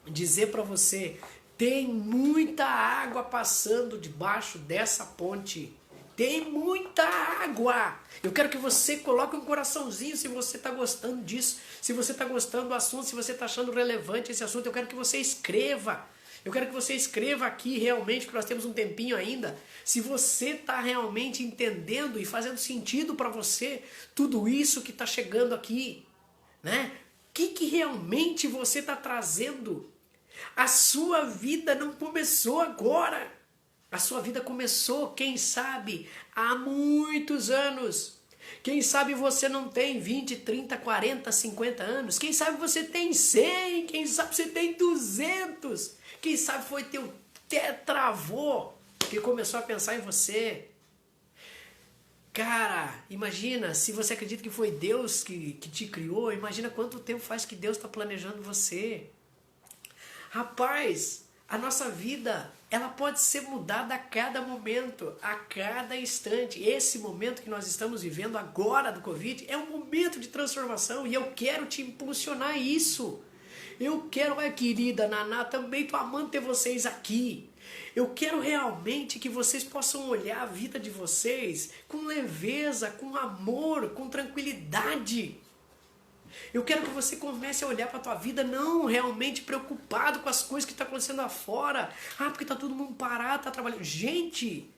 Dizer para você, tem muita água passando debaixo dessa ponte. Tem muita água. Eu quero que você coloque um coraçãozinho se você está gostando disso. Se você está gostando do assunto, se você está achando relevante esse assunto. Eu quero que você escreva. Eu quero que você escreva aqui realmente, porque nós temos um tempinho ainda. Se você está realmente entendendo e fazendo sentido para você tudo isso que está chegando aqui, né? O que realmente você está trazendo? A sua vida não começou agora. A sua vida começou, quem sabe, há muitos anos. Quem sabe você não tem 20, 30, 40, 50 anos. Quem sabe você tem 100, quem sabe você tem 200. Quem sabe foi teu tetravô que começou a pensar em você. Cara, imagina, se você acredita que foi Deus que te criou, imagina quanto tempo faz que Deus está planejando você. Rapaz, a nossa vida, ela pode ser mudada a cada momento, a cada instante. Esse momento que nós estamos vivendo agora do Covid é um momento de transformação e eu quero te impulsionar a isso. Eu quero, querida Naná, também estou amando ter vocês aqui. Eu quero realmente que vocês possam olhar a vida de vocês com leveza, com amor, com tranquilidade. Eu quero que você comece a olhar para a tua vida não realmente preocupado com as coisas que estão acontecendo lá fora. Ah, porque está todo mundo parado, está trabalhando. Gente,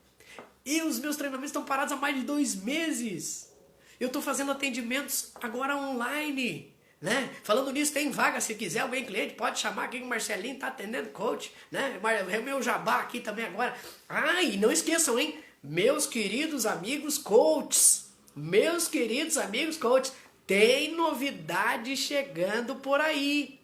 os meus treinamentos estão parados há mais de 2 meses. Eu estou fazendo atendimentos agora online. Né? Falando nisso, tem vaga, se quiser, alguém cliente, pode chamar aqui que o Marcelinho está atendendo coach, né? É o meu jabá aqui também agora. Ah, e não esqueçam, hein? Meus queridos amigos coaches, tem novidade chegando por aí.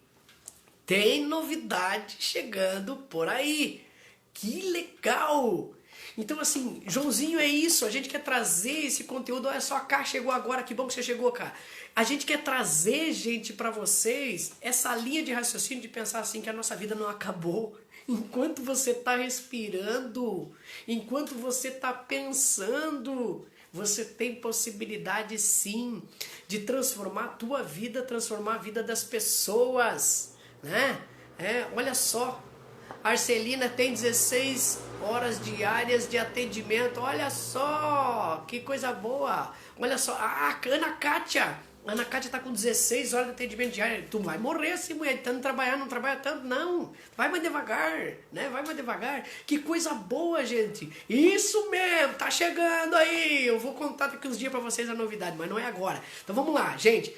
Tem novidade chegando por aí. Que legal! Então assim, Joãozinho, é isso, a gente quer trazer esse conteúdo. Olha só, a Cá chegou agora, que bom que você chegou, Cá. A gente quer trazer, gente, para vocês essa linha de raciocínio de pensar assim que a nossa vida não acabou. Enquanto você está respirando, enquanto você está pensando, você tem possibilidade sim de transformar a tua vida, transformar a vida das pessoas, né? Olha só. Arcelina tem 16 horas diárias de atendimento. Olha só, que coisa boa. Olha só, a Ana Kátia. Ana Kátia tá com 16 horas de atendimento diário. Tu vai morrer assim, mulher, tanto trabalhar, não trabalha tanto, não. Vai mais devagar, né? Vai mais devagar. Que coisa boa, gente. Isso mesmo, tá chegando aí. Eu vou contar daqui uns dias pra vocês a novidade, mas não é agora. Então vamos lá, gente.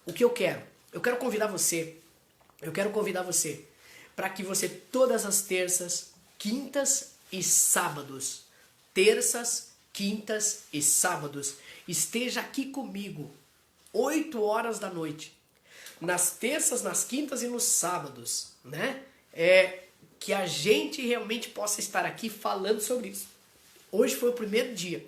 O que eu quero? Eu quero convidar você. Para que você todas as terças, quintas e sábados, esteja aqui comigo, 8 horas da noite, nas terças, nas quintas e nos sábados, né? Que a gente realmente possa estar aqui falando sobre isso. Hoje foi o primeiro dia.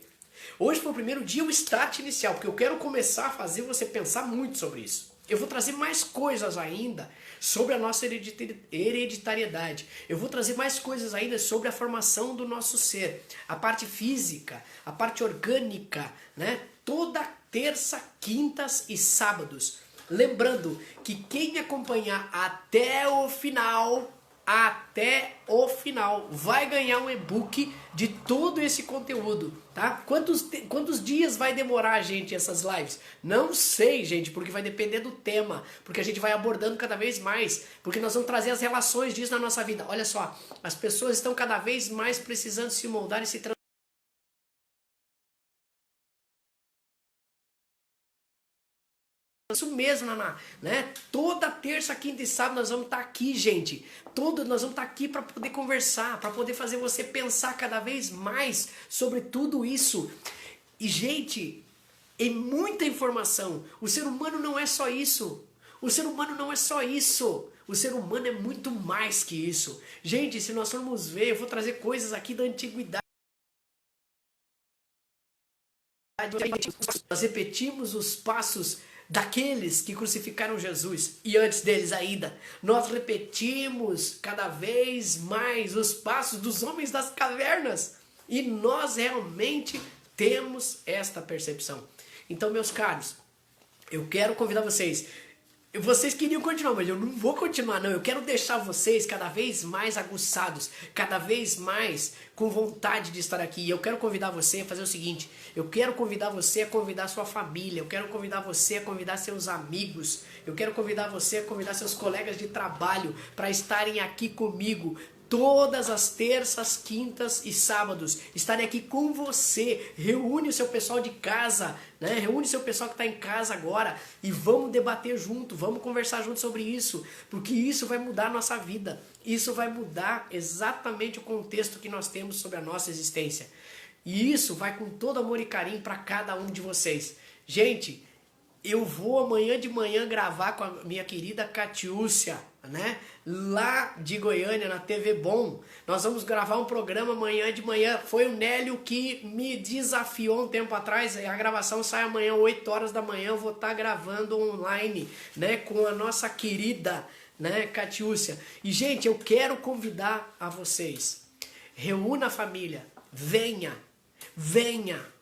Hoje foi o primeiro dia, o start inicial, porque eu quero começar a fazer você pensar muito sobre isso. Eu vou trazer mais coisas ainda sobre a nossa hereditariedade. Eu vou trazer mais coisas ainda sobre a formação do nosso ser. A parte física, a parte orgânica, né? Toda terça, quintas e sábados. Lembrando que quem me acompanhar até o final vai ganhar um e-book de todo esse conteúdo, tá? Quantos dias vai demorar, gente, essas lives? Não sei, gente, porque vai depender do tema, porque a gente vai abordando cada vez mais, porque nós vamos trazer as relações disso na nossa vida. Olha só, as pessoas estão cada vez mais precisando se moldar e se transformar. Isso mesmo, Naná, né? Toda terça, quinta e sábado nós vamos estar aqui, gente. Nós vamos estar aqui para poder conversar, para poder fazer você pensar cada vez mais sobre tudo isso. E, gente, é muita informação. O ser humano não é só isso. O ser humano é muito mais que isso. Gente, se nós formos ver, eu vou trazer coisas aqui da antiguidade. Nós repetimos os passos daqueles que crucificaram Jesus, e antes deles ainda, nós repetimos cada vez mais os passos dos homens das cavernas, e nós realmente temos esta percepção. Então, meus caros, eu quero convidar vocês. Vocês queriam continuar, mas eu não vou continuar, não. Eu quero deixar vocês cada vez mais aguçados, cada vez mais com vontade de estar aqui. E eu quero convidar você a fazer o seguinte: eu quero convidar você a convidar sua família, eu quero convidar você a convidar seus amigos, eu quero convidar você a convidar seus colegas de trabalho para estarem aqui comigo todas as terças, quintas e sábados, estarem aqui com você. Reúne o seu pessoal de casa, né? Reúne o seu pessoal que está em casa agora e vamos debater junto, vamos conversar junto sobre isso, porque isso vai mudar a nossa vida, isso vai mudar exatamente o contexto que nós temos sobre a nossa existência. E isso vai com todo amor e carinho para cada um de vocês. Gente, eu vou amanhã de manhã gravar com a minha querida Catiúcia, né? Lá de Goiânia, na TV Bom. Nós vamos gravar um programa amanhã de manhã. Foi o Nélio que me desafiou um tempo atrás. A gravação sai amanhã, 8 horas da manhã. Eu vou estar gravando online, né? Com a nossa querida, né, Catiúcia. E, gente, eu quero convidar a vocês. Reúna a família. Venha.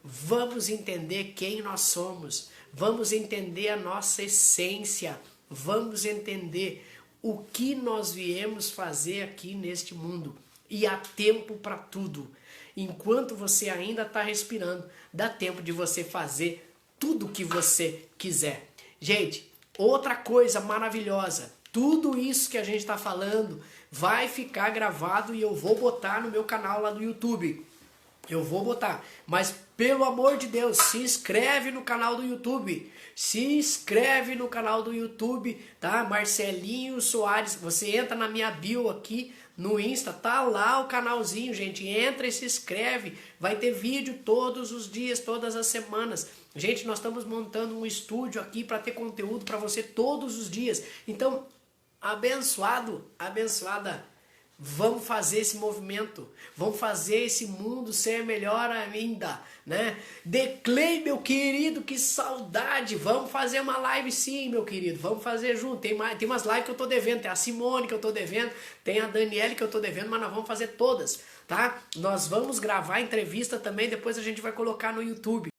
Vamos entender quem nós somos. Vamos entender a nossa essência. Vamos entender o que nós viemos fazer aqui neste mundo. E há tempo para tudo. Enquanto você ainda está respirando, dá tempo de você fazer tudo o que você quiser. Gente, outra coisa maravilhosa. Tudo isso que a gente está falando vai ficar gravado e eu vou botar no meu canal lá do YouTube. Eu vou botar, mas pelo amor de Deus, se inscreve no canal do YouTube. Tá? Marcelinho Soares. Você entra na minha bio aqui no Insta, tá lá o canalzinho, gente. Entra e se inscreve. Vai ter vídeo todos os dias, todas as semanas. Gente, nós estamos montando um estúdio aqui para ter conteúdo para você todos os dias. Então, abençoada, vamos fazer esse movimento, vamos fazer esse mundo ser melhor ainda, né? Declay, meu querido, que saudade, vamos fazer uma live sim, meu querido, vamos fazer junto, tem umas lives que eu tô devendo, tem a Simone que eu tô devendo, tem a Daniele que eu tô devendo, mas nós vamos fazer todas, tá? Nós vamos gravar entrevista também, depois a gente vai colocar no YouTube.